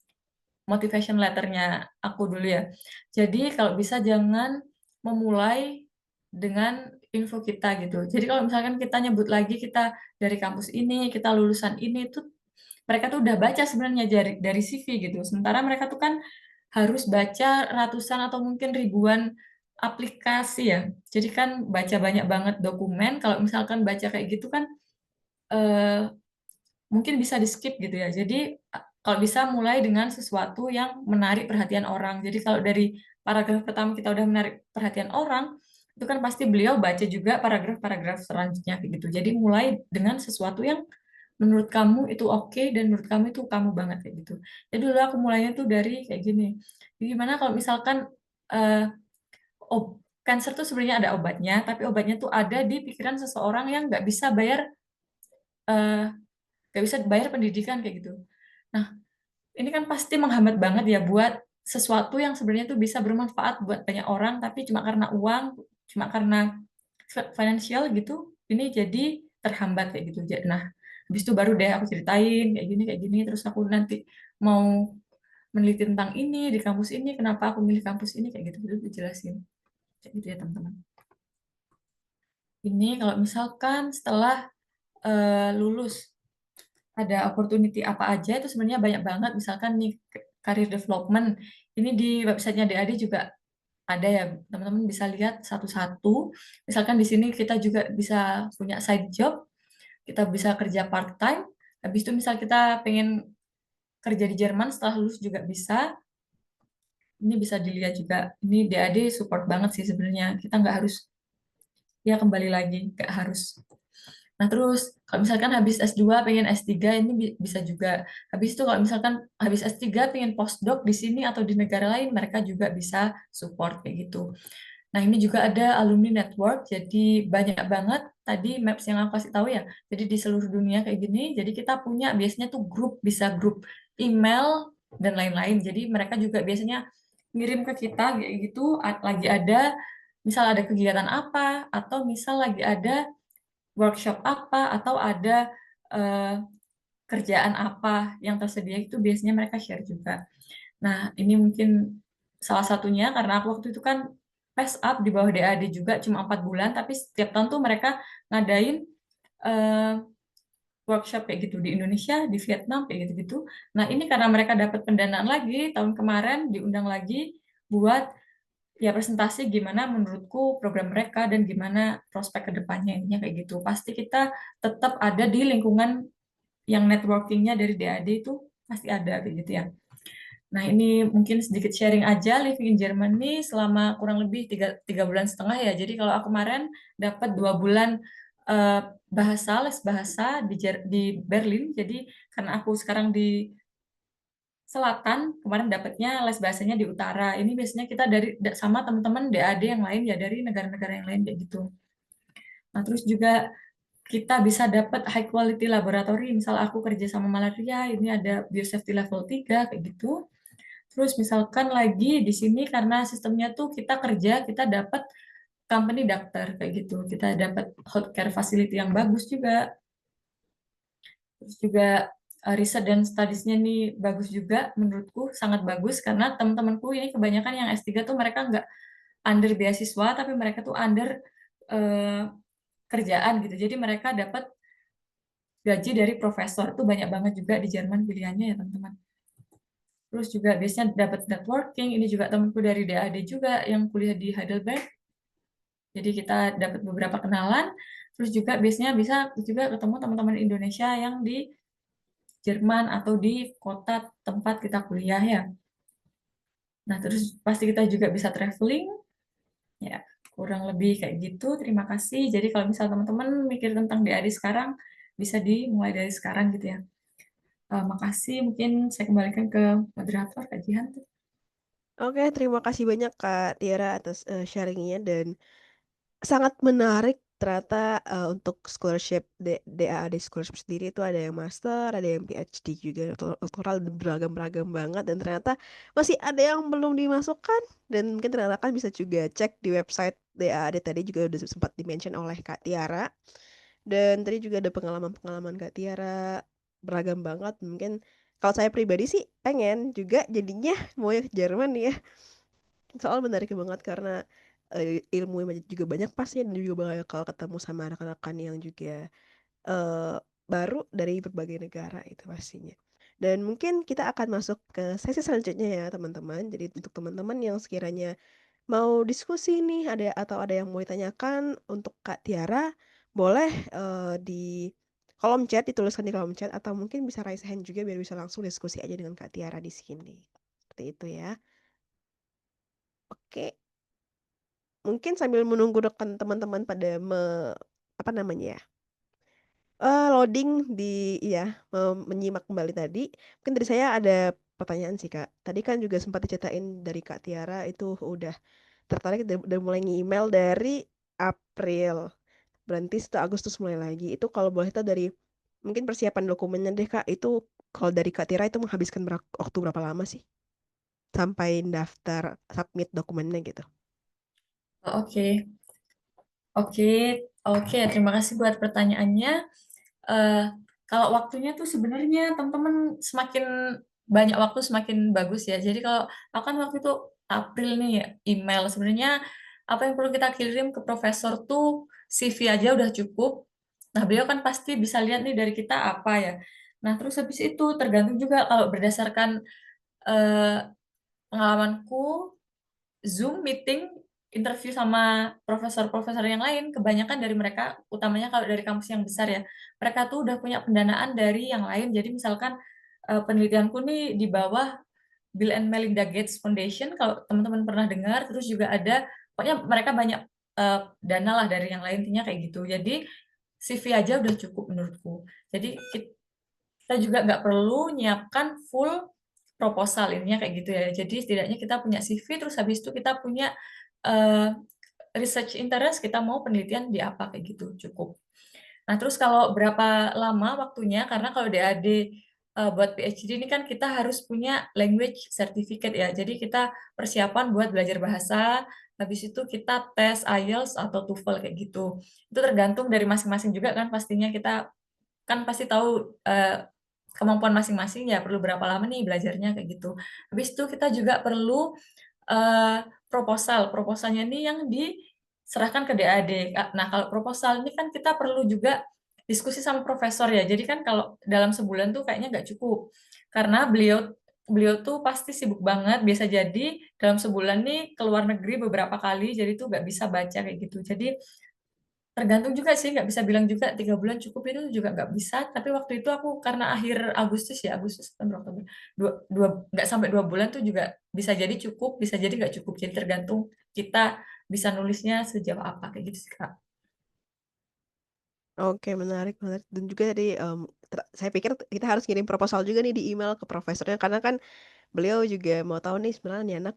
motivation letternya aku dulu ya. Jadi kalau bisa jangan memulai dengan info kita gitu. Jadi kalau misalkan kita nyebut lagi kita dari kampus ini, kita lulusan ini, tuh mereka tuh udah baca sebenarnya dari CV gitu. Sementara mereka tuh kan harus baca ratusan atau mungkin ribuan aplikasi ya. Jadi kan baca banyak banget dokumen. Kalau misalkan baca kayak gitu kan eh, mungkin bisa di skip gitu ya. Jadi kalau bisa mulai dengan sesuatu yang menarik perhatian orang. Jadi kalau dari paragraf pertama kita udah menarik perhatian orang, itu kan pasti beliau baca juga paragraf-paragraf selanjutnya kayak gitu. Jadi mulai dengan sesuatu yang menurut kamu itu oke dan menurut kamu itu kamu banget kayak gitu. Jadi dulu aku mulainya tuh dari kayak gini. Gimana kalau misalkan eh, cancer tuh sebenarnya ada obatnya, tapi obatnya tuh ada di pikiran seseorang yang eh, nggak bisa bayar pendidikan kayak gitu. Nah, ini kan pasti menghambat banget ya buat sesuatu yang sebenarnya tuh bisa bermanfaat buat banyak orang, tapi cuma karena uang, cuma karena financial gitu, ini jadi terhambat kayak gitu. Nah, habis itu baru deh aku ceritain kayak gini, terus aku nanti mau meneliti tentang ini di kampus ini, kenapa aku milih kampus ini kayak gitu, gitu dijelasin. Kayak gitu ya, teman-teman. Ini kalau misalkan setelah lulus ada opportunity apa aja itu sebenarnya banyak banget, misalkan nih career development ini di websitenya DAD juga ada ya, teman-teman bisa lihat satu-satu. Misalkan di sini kita juga bisa punya side job, kita bisa kerja part time, habis itu misal kita pengen kerja di Jerman setelah lulus juga bisa. Ini bisa dilihat juga, ini DAD support banget sih sebenarnya, kita nggak harus, ya kembali lagi nggak harus. Nah, terus kalau misalkan habis S2 pengen S3 ini bisa juga. Habis itu kalau misalkan habis S3 pengen postdoc di sini atau di negara lain, mereka juga bisa support kayak gitu. Nah, ini juga ada alumni network, jadi banyak banget tadi maps yang aku kasih tahu ya. Jadi di seluruh dunia kayak gini, jadi kita punya biasanya tuh grup, bisa grup email dan lain-lain. Jadi mereka juga biasanya ngirim ke kita kayak gitu, lagi ada misal ada kegiatan apa, atau misal lagi ada workshop apa, atau ada eh, kerjaan apa yang tersedia, itu biasanya mereka share juga. Nah, ini mungkin salah satunya karena aku waktu itu kan pass up di bawah DAD juga cuma 4 bulan, tapi setiap tahun tuh mereka ngadain eh, workshop kayak gitu di Indonesia, di Vietnam kayak gitu-gitu. Nah, ini karena mereka dapat pendanaan lagi tahun kemarin, diundang lagi buat ya presentasi gimana menurutku program mereka dan gimana prospek ke depannya, intinya kayak gitu. Pasti kita tetap ada di lingkungan yang networkingnya dari DAD itu pasti ada kayak gitu ya. Nah, ini mungkin sedikit sharing aja living in Germany selama kurang lebih tiga bulan setengah ya. Jadi kalau aku kemarin dapat 2 bulan eh, les bahasa di Berlin. Jadi karena aku sekarang di selatan, kemarin dapatnya les bahasanya di utara. Ini biasanya kita sama teman-teman DAD yang lain ya, dari negara-negara yang lain kayak gitu. Nah, terus juga kita bisa dapat high quality laboratory. Misal aku kerja sama malaria, ini ada biosafety level 3 kayak gitu. Terus misalkan lagi di sini karena sistemnya tuh kita kerja, kita dapat company doctor kayak gitu. Kita dapat healthcare facility yang bagus juga. Terus juga riset dan studies-nya nih bagus juga, menurutku sangat bagus, karena teman-temanku ini kebanyakan yang S3 tuh mereka nggak under beasiswa, tapi mereka tuh under eh, kerjaan gitu. Jadi mereka dapat gaji dari profesor. Itu banyak banget juga di Jerman pilihannya ya, teman-teman. Terus juga biasanya dapat networking. Ini juga temanku dari DAD juga yang kuliah di Heidelberg. Jadi kita dapat beberapa kenalan. Terus juga biasanya bisa juga ketemu teman-teman Indonesia yang di Jerman atau di kota tempat kita kuliah ya. Nah, terus pasti kita juga bisa traveling. Ya, Kurang lebih kayak gitu. Terima kasih. Jadi kalau misal teman-teman mikir tentang DAD sekarang, bisa dimulai dari sekarang gitu ya. Makasih. Mungkin saya kembalikan ke moderator, Kak Jihan. Oke, terima kasih banyak Kak Tiara atas sharingnya dan sangat menarik ternyata untuk scholarship DAAD scholarship sendiri itu ada yang master, ada yang PhD juga, doktoral dan beragam-beragam banget dan ternyata masih ada yang belum dimasukkan dan mungkin ternyata kan bisa juga cek di website DAAD tadi juga udah sempat dimention oleh Kak Tiara dan tadi juga ada pengalaman-pengalaman Kak Tiara beragam banget mungkin kalau saya pribadi sih pengen juga jadinya mau ya ke Jerman ya soal menarik banget karena ilmu yang juga banyak pasti dan juga bakal ketemu sama rekan-rekan yang juga eh, baru dari berbagai negara itu pastinya. Dan mungkin kita akan masuk ke sesi selanjutnya ya teman-teman. Jadi untuk teman-teman yang sekiranya mau diskusi nih ada atau ada yang mau ditanyakan untuk Kak Tiara, boleh di kolom chat dituliskan di kolom chat atau mungkin bisa raise hand juga biar bisa langsung diskusi aja dengan Kak Tiara di sini. Seperti itu ya. Oke, mungkin sambil menunggu rekan teman-teman pada apa namanya ya, loading ya, menyimak kembali tadi, mungkin dari saya ada pertanyaan sih Kak. Tadi kan juga sempat diceritain dari Kak Tiara itu udah tertarik udah mulai email dari April. Berarti setelah Agustus mulai lagi. Itu kalau boleh tahu dari mungkin persiapan dokumennya deh Kak. Itu kalau dari Kak Tiara itu menghabiskan waktu berapa lama sih sampai daftar submit dokumennya gitu? Oke, oke, oke. Terima kasih buat pertanyaannya. Eh, Kalau waktunya tuh sebenarnya teman-teman semakin banyak waktu semakin bagus ya. Jadi kalau aku kan waktu itu April nih ya, email sebenarnya apa yang perlu kita kirim ke profesor tuh CV aja udah cukup. Nah, beliau kan pasti bisa lihat nih dari kita apa ya. Nah, terus habis itu tergantung juga kalau berdasarkan eh, pengalamanku Zoom meeting interview sama profesor-profesor yang lain, kebanyakan dari mereka, utamanya kalau dari kampus yang besar ya, mereka tuh udah punya pendanaan dari yang lain. Jadi misalkan penelitianku nih di bawah Bill and Melinda Gates Foundation, kalau teman-teman pernah dengar, terus juga ada, pokoknya mereka banyak dana lah dari yang lain, intinya kayak gitu. Jadi CV aja udah cukup menurutku. Jadi kita juga nggak perlu nyiapkan full proposal ininya kayak gitu ya. Jadi setidaknya kita punya CV, terus habis itu kita punya uh, research interest, kita mau penelitian di apa kayak gitu cukup. Nah terus kalau berapa lama waktunya, karena kalau DAD buat PhD ini kan kita harus punya language certificate ya. Jadi kita persiapan buat belajar bahasa, habis itu kita tes IELTS atau TOEFL kayak gitu. Itu tergantung dari masing-masing juga kan pastinya kita kan pasti tahu kemampuan masing-masing ya perlu berapa lama nih belajarnya kayak gitu. Habis itu kita juga perlu proposal. Proposalnya ini yang diserahkan ke DAD. Nah, kalau proposal ini kan kita perlu juga diskusi sama profesor ya. Jadi kan kalau dalam sebulan tuh kayaknya nggak cukup. Karena beliau beliau tuh pasti sibuk banget. Biasa jadi dalam sebulan nih ke luar negeri beberapa kali, jadi tuh nggak bisa baca kayak gitu. Jadi tergantung juga sih, nggak bisa bilang juga 3 bulan cukup itu juga nggak bisa. Tapi waktu itu aku karena akhir Agustus ya, Agustus September Oktober, nggak sampai 2 bulan tuh juga bisa jadi cukup, bisa jadi nggak cukup. Jadi tergantung kita bisa nulisnya sejauh apa kayak gitu sih Kak. Oke, menarik banget. Dan juga tadi saya pikir kita harus ngirim proposal juga nih di email ke profesornya karena kan beliau juga mau tahu nih sebenarnya nih anak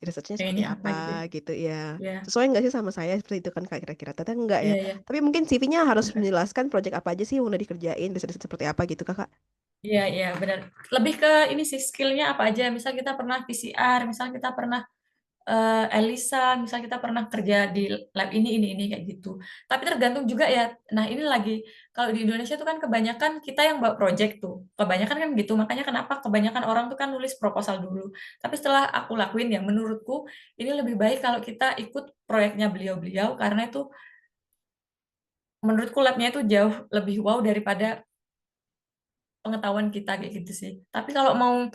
researchnya seperti Kayaknya apa apa gitu ya. gitu ya. Ya, Sesuai nggak sih sama saya seperti itu kan Kak kira-kira? Ternyata enggak ya. iya, iya. Tapi mungkin CV-nya harus Benar. menjelaskan proyek apa aja sih yang udah dikerjain, riset-riset seperti apa gitu Kakak. Iya, iya, benar. Lebih ke ini sih skillnya apa aja. Misal kita pernah PCR, misal kita pernah Elisa, misal kita pernah kerja di lab ini kayak gitu. Tapi tergantung juga ya. Nah ini lagi kalau di Indonesia tuh kan kebanyakan kita yang bawa project tuh. Kebanyakan kan gitu. Makanya kenapa kebanyakan orang tuh kan nulis proposal dulu. Tapi setelah aku lakuin ya, menurutku ini lebih baik kalau kita ikut proyeknya beliau-beliau karena itu menurutku labnya itu jauh lebih wow daripada pengetahuan kita kayak gitu sih. Tapi kalau mau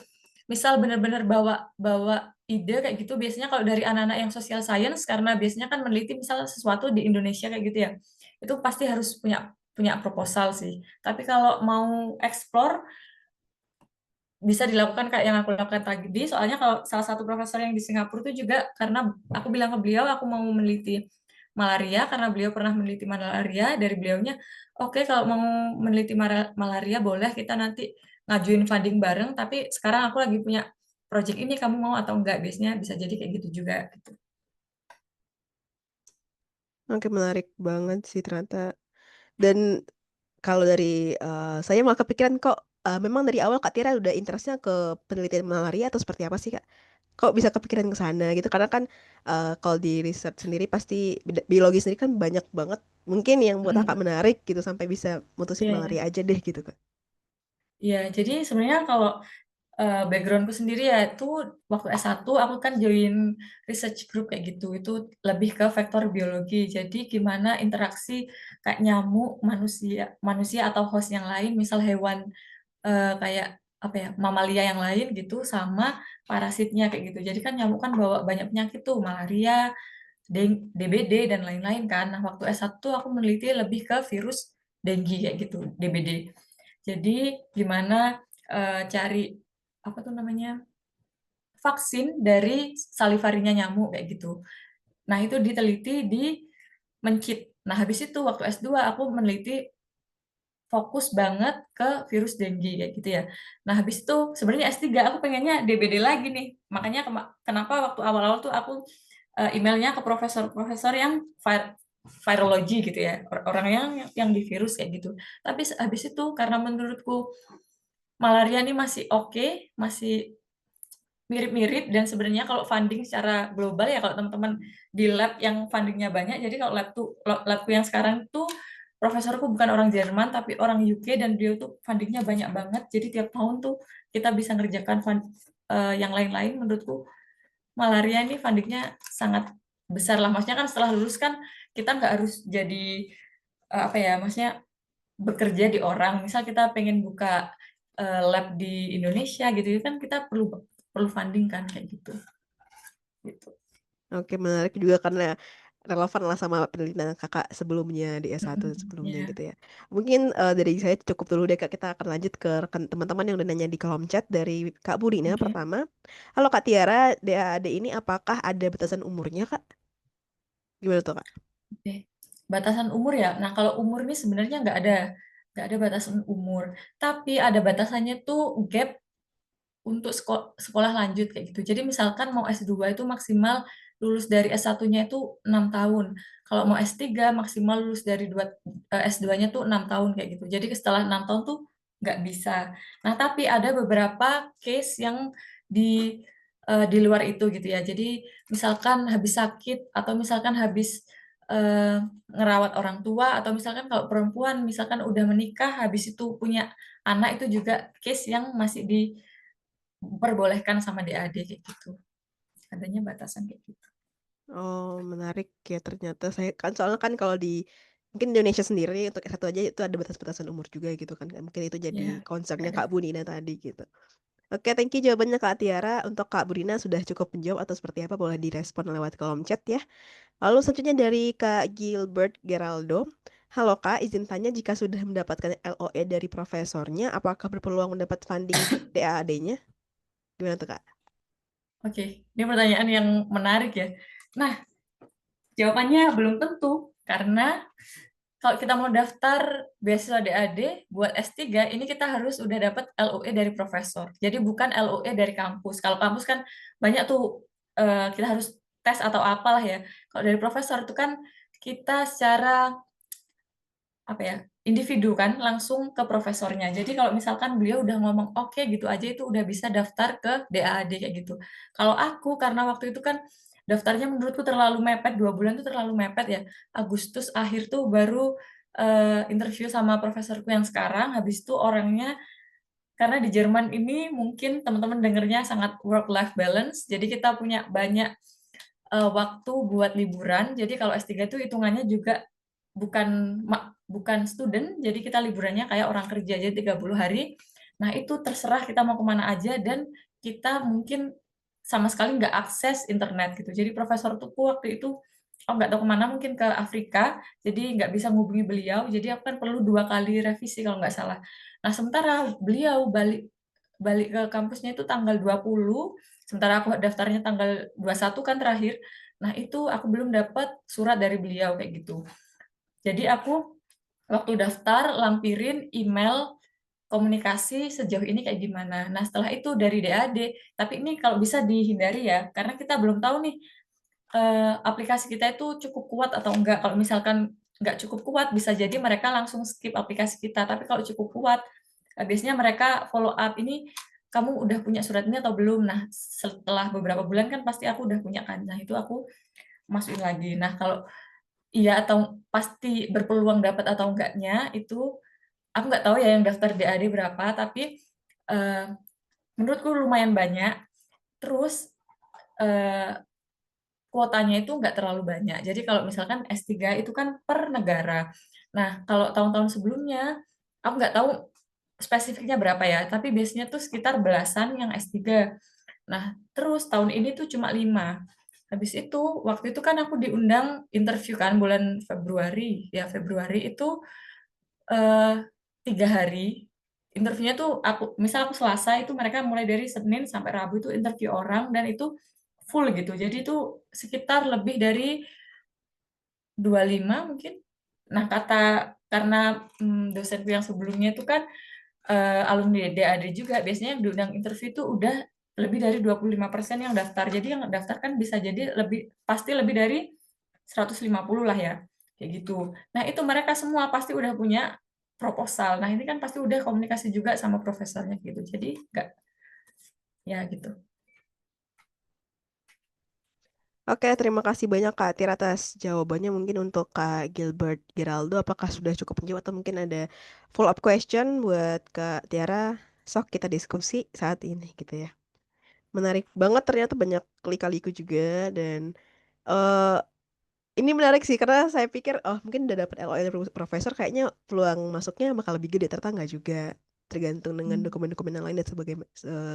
misal benar-benar bawa bawa ide kayak gitu biasanya kalau dari anak-anak yang social science karena biasanya kan meneliti misal sesuatu di Indonesia kayak gitu ya. Itu pasti harus punya punya proposal sih. Tapi kalau mau explore bisa dilakukan kayak yang aku lakukan tadi. Soalnya kalau salah satu profesor yang di Singapura itu juga, karena aku bilang ke beliau aku mau meneliti malaria karena beliau pernah meneliti malaria, dari beliaunya, oke kalau mau meneliti malaria boleh, kita nanti ngajuin funding bareng, tapi sekarang aku lagi punya project ini, kamu mau atau enggak? Biasanya bisa jadi kayak gitu juga gitu. Oke, menarik banget sih ternyata. Dan kalau dari saya malah kepikiran kok memang dari awal Kak Tira udah interestnya ke penelitian malaria atau seperti apa sih Kak? Kok bisa kepikiran ke sana gitu? Karena kan kalau di riset sendiri pasti biologi sendiri kan banyak banget mungkin yang buat Kakak Mm, menarik gitu sampai bisa mutusin Iya, malaria aja deh gitu Kak. iya. Jadi sebenarnya kalau backgroundku sendiri ya itu waktu S1 aku kan join research group kayak gitu. Itu lebih ke vektor biologi. Jadi gimana interaksi kayak nyamuk, manusia, manusia atau host yang lain, misal hewan kayak apa ya, mamalia yang lain gitu sama parasitnya kayak gitu. Jadi kan nyamuk kan bawa banyak penyakit tuh, malaria, DBD dan lain-lain kan. Nah, waktu S1 aku meneliti lebih ke virus dengue kayak gitu, DBD. Jadi gimana cari apa tuh namanya, vaksin dari salivarinya nyamuk kayak gitu. Nah, itu diteliti di Mencit. Nah, habis itu waktu S2 aku meneliti fokus banget ke virus dengue kayak gitu ya. Nah, habis itu sebenarnya S3 aku pengennya DBD lagi nih. Makanya kenapa waktu awal-awal tuh aku emailnya ke profesor-profesor yang virologi gitu ya. Orang yang di virus kayak gitu. Tapi habis itu karena menurutku malaria ini masih oke, masih mirip-mirip, dan sebenarnya kalau funding secara global ya, kalau teman-teman di lab yang fundingnya banyak, jadi kalau labku yang sekarang tuh profesorku bukan orang Jerman tapi orang UK, dan beliau tuh fundingnya banyak banget, jadi tiap tahun tuh kita bisa ngerjakan yang lain-lain. Menurutku malaria ini fundingnya sangat besar lah, maksudnya kan setelah lulus kan kita nggak harus jadi apa ya, maksudnya bekerja di orang, misal kita pengen buka lab di Indonesia gitu kan, kita perlu perlu funding kan kayak gitu gitu. Oke, menarik juga karena relevan lah sama penelitian kakak sebelumnya di S1 sebelumnya Ya, gitu ya. Mungkin dari saya cukup dulu deh Kak, kita akan lanjut ke rekan teman-teman yang udah nanya di kolom chat dari Kak Burina oke. pertama. Halo Kak Tiara, DAAD ini apakah ada batasan umurnya Kak? Gimana tuh Kak? Oke. Batasan umur ya. Nah, kalau umur ini sebenarnya nggak ada batasan umur, tapi ada batasannya tuh gap untuk sekolah lanjut kayak gitu. Jadi misalkan mau S2 itu maksimal lulus dari S1-nya itu 6 tahun. Kalau mau S3 maksimal lulus dari S2-nya tuh 6 tahun kayak gitu. Jadi setelah 6 tahun tuh nggak bisa. Nah, tapi ada beberapa case yang di di luar itu gitu ya. Jadi misalkan habis sakit atau misalkan habis eh, ngerawat orang tua, atau misalkan kalau perempuan misalkan udah menikah habis itu punya anak, itu juga case yang masih diperbolehkan sama DAD kayak gitu. Adanya batasan kayak gitu. Oh, menarik ya ternyata saya kan soalnya kan kalau di mungkin Indonesia sendiri untuk S1 aja itu ada batas-batasan umur juga gitu kan. Mungkin itu jadi Ya, concernnya ada. Kak Bunina tadi gitu. Oke, thank you jawabannya Kak Tiara. Untuk Kak Burina sudah cukup menjawab atau seperti apa boleh direspon lewat kolom chat ya. Lalu selanjutnya dari Kak Gilbert Geraldo. Halo Kak, izin tanya jika sudah mendapatkan LOE dari profesornya, apakah berpeluang mendapat funding DAAD-nya? Gimana tuh Kak? Oke, ini pertanyaan yang menarik ya. Nah, jawabannya belum tentu, karena kalau kita mau daftar beasiswa DAD buat S3, ini kita harus udah dapat LOE dari profesor. Jadi bukan LOE dari kampus. Kalau kampus kan banyak tuh kita harus tes atau apalah ya. Kalau dari profesor itu kan kita secara apa ya, individu kan langsung ke profesornya. Jadi kalau misalkan beliau udah ngomong oke gitu aja, itu udah bisa daftar ke DAAD kayak gitu. Kalau aku karena waktu itu kan daftarnya menurutku terlalu mepet, 2 bulan tuh terlalu mepet ya. Agustus akhir tuh baru interview sama profesorku yang sekarang. Habis itu orangnya, karena di Jerman ini mungkin teman-teman dengernya sangat work life balance, jadi kita punya banyak waktu buat liburan. Jadi kalau S3 itu hitungannya juga bukan student, jadi kita liburannya kayak orang kerja, jadi 30 hari. Nah, itu terserah kita mau kemana aja, dan kita mungkin sama sekali nggak akses internet gitu. Jadi profesor tuh waktu itu, oh nggak tahu kemana, mungkin ke Afrika, jadi nggak bisa menghubungi beliau, jadi aku kan perlu 2 kali revisi kalau nggak salah. Nah, sementara beliau balik balik ke kampusnya itu tanggal 20, sementara aku daftarnya tanggal 21 kan terakhir. Nah, itu aku belum dapat surat dari beliau kayak gitu. Jadi aku waktu daftar lampirin email komunikasi sejauh ini kayak gimana. Nah, setelah itu dari DAD, tapi ini kalau bisa dihindari ya, karena kita belum tahu nih aplikasi kita itu cukup kuat atau enggak. Kalau misalkan nggak cukup kuat, bisa jadi mereka langsung skip aplikasi kita. Tapi kalau cukup kuat, biasanya mereka follow up, ini kamu udah punya surat ini atau belum? Nah, setelah beberapa bulan kan pasti aku udah punya kan. Nah, itu aku masukin lagi. Nah, kalau iya atau pasti berpeluang dapat atau enggaknya, itu aku nggak tahu ya yang daftar DAD berapa, tapi eh, menurutku lumayan banyak. Terus eh, kuotanya itu nggak terlalu banyak. Jadi kalau misalkan S3 itu kan per negara. Nah, kalau tahun-tahun sebelumnya, aku nggak tahu spesifiknya berapa ya, tapi biasanya tuh sekitar belasan yang S3. Nah, terus tahun ini tuh cuma 5. Habis itu, waktu itu kan aku diundang interview kan bulan Februari. Ya, Februari itu eh, 3 hari. Interviewnya tuh misal aku Selasa itu mereka mulai dari Senin sampai Rabu itu interview orang dan itu full gitu. Jadi itu sekitar lebih dari 25 mungkin. Nah, karena dosenku yang sebelumnya itu kan alumni DAD juga, biasanya yang diundang interview itu udah lebih dari 25% yang daftar. Jadi yang daftar kan bisa jadi pasti lebih dari 150 lah ya. Kayak gitu. Nah, itu mereka semua pasti udah punya proposal. Nah, ini kan pasti udah komunikasi juga sama profesornya gitu. Jadi enggak ya gitu. Oke, terima kasih banyak Kak Tira atas jawabannya. Mungkin untuk Kak Gilbert Giraldo, apakah sudah cukup menjawab atau mungkin ada follow up question buat Kak Tiara? Sok kita diskusi saat ini gitu ya. Menarik banget, ternyata banyak lika-liku juga, dan eh ini menarik sih karena saya pikir oh mungkin udah dapat LOI dari profesor, kayaknya peluang masuknya bakal lebih gede, ternyata nggak juga, tergantung dengan Hmm. dokumen-dokumen yang lain dan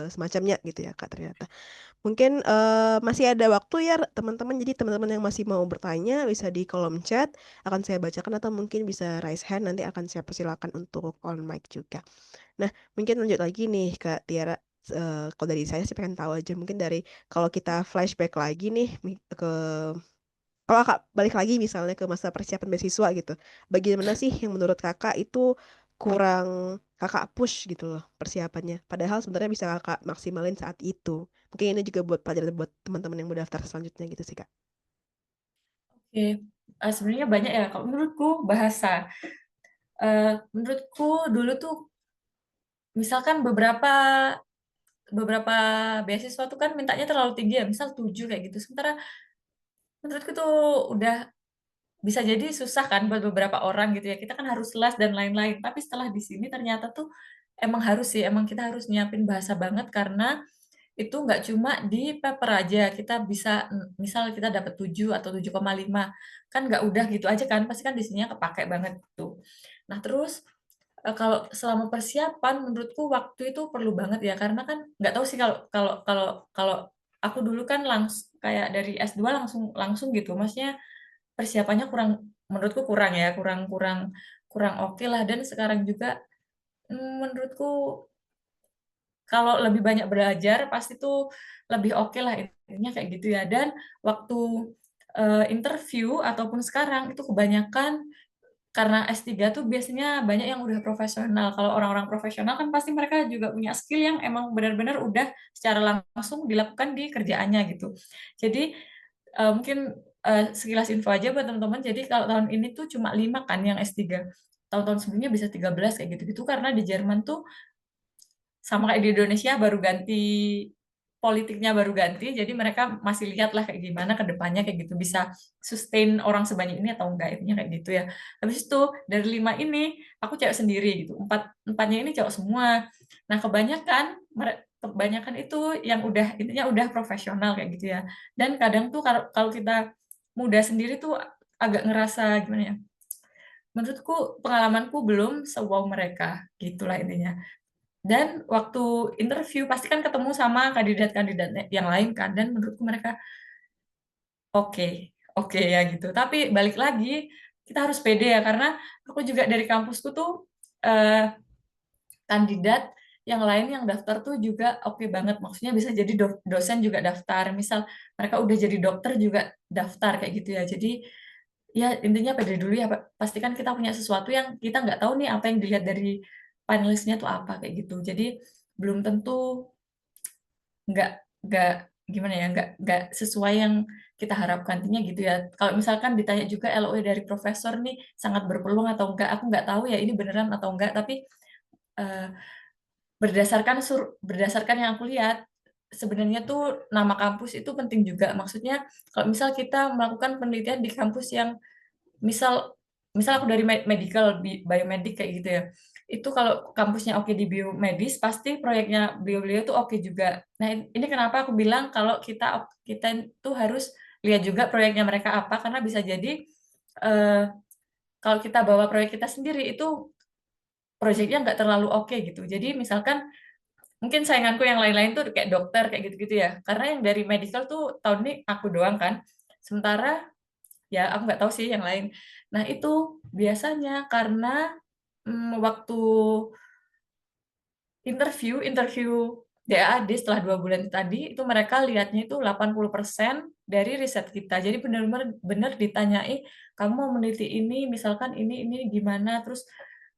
semacamnya gitu ya Kak ternyata. Mungkin masih ada waktu ya teman-teman, jadi teman-teman yang masih mau bertanya bisa di kolom chat, akan saya bacakan, atau mungkin bisa raise hand, nanti akan saya persilakan untuk on mic juga. Nah, mungkin lanjut lagi nih Kak Tiara. Kalau dari saya sih pengen tahu aja, mungkin dari kalau kita flashback lagi nih ke, kalau Kak balik lagi misalnya ke masa persiapan beasiswa gitu, bagaimana sih yang menurut Kakak itu kurang Kakak push gitu loh persiapannya, padahal sebenarnya bisa Kakak maksimalin saat itu. Mungkin ini juga buat pelajaran buat teman-teman yang mau daftar selanjutnya gitu sih Kak. Oke. Sebenarnya banyak ya. Kalau menurutku bahasa. Menurutku dulu tuh misalkan beberapa beberapa beasiswa tuh kan mintanya terlalu tinggi ya, misal 7 kayak gitu. Sementara menurutku tuh udah bisa jadi susah kan buat beberapa orang gitu ya. Kita kan harus les dan lain-lain. Tapi setelah di sini ternyata tuh emang harus sih, emang kita harus nyiapin bahasa banget karena itu nggak cuma di paper aja. Kita bisa, misal kita dapat 7 atau 7,5, kan nggak udah gitu aja kan, pasti kan di sininya kepake banget tuh. Nah, terus kalau selama persiapan menurutku waktu itu perlu banget ya, karena kan nggak tahu sih kalau kalau kalau kalau aku dulu kan langsung kayak dari S2 langsung langsung gitu. Maksudnya persiapannya kurang, menurutku kurang ya, kurang kurang kurang oke lah. Dan sekarang juga menurutku kalau lebih banyak belajar pasti tuh lebih oke lah, intinya kayak gitu ya. Dan waktu interview ataupun sekarang itu kebanyakan karena S3 tuh biasanya banyak yang udah profesional. Kalau orang-orang profesional kan pasti mereka juga punya skill yang emang benar-benar udah secara langsung dilakukan di kerjaannya gitu. Jadi mungkin sekilas info aja buat teman-teman. Jadi kalau tahun ini tuh cuma 5 kan yang S3. Tahun-tahun sebelumnya bisa 13 kayak gitu-gitu, karena di Jerman tuh sama kayak di Indonesia baru ganti, politiknya baru ganti, jadi mereka masih lihat lah kayak gimana ke depannya kayak gitu, bisa sustain orang sebanyak ini atau enggak, intinya kayak gitu ya. Habis itu dari 5 ini aku cewek sendiri gitu, empatnya ini cowok semua. Nah, kebanyakan itu yang udah intinya udah profesional kayak gitu ya. Dan kadang tuh kalau kalau kita muda sendiri tuh agak ngerasa gimana ya, menurutku pengalamanku belum se-wow mereka gitulah intinya. Dan waktu interview pasti kan ketemu sama kandidat-kandidat yang lain kan, dan menurutku mereka oke, oke ya gitu. Tapi balik lagi, kita harus pede ya, karena aku juga dari kampusku tuh eh, kandidat yang lain yang daftar tuh juga oke banget. Maksudnya bisa jadi dosen juga daftar. Misal mereka udah jadi dokter juga daftar kayak gitu ya. Jadi ya intinya pede dulu ya, Pak. Pastikan kita punya sesuatu yang kita nggak tahu nih apa yang dilihat dari panelisnya tuh apa kayak gitu. Jadi belum tentu nggak nggak gimana ya, nggak sesuai yang kita harapkan, intinya gitu ya. Kalau misalkan ditanya juga LOE dari profesor nih sangat berpeluang atau enggak, aku nggak tahu ya ini beneran atau enggak, tapi eh, berdasarkan yang aku lihat sebenarnya tuh nama kampus itu penting juga. Maksudnya kalau misal kita melakukan penelitian di kampus yang misal misal aku dari medical biomedik kayak gitu ya, itu kalau kampusnya oke di biomedis pasti proyeknya beliau-beliau tuh oke juga. Nah, ini kenapa aku bilang kalau kita tuh harus lihat juga proyeknya mereka apa, karena bisa jadi eh, kalau kita bawa proyek kita sendiri itu proyeknya nggak terlalu oke gitu. Jadi misalkan mungkin sainganku yang lain-lain tuh kayak dokter kayak gitu-gitu ya, karena yang dari medical tuh tahun ini aku doang kan. Sementara ya aku nggak tahu sih yang lain. Nah, itu biasanya karena waktu interview interview DAAD setelah 2 bulan tadi itu mereka lihatnya itu 80% dari riset kita. Jadi benar-benar benar ditanyai, kamu mau meneliti ini, misalkan ini gimana, terus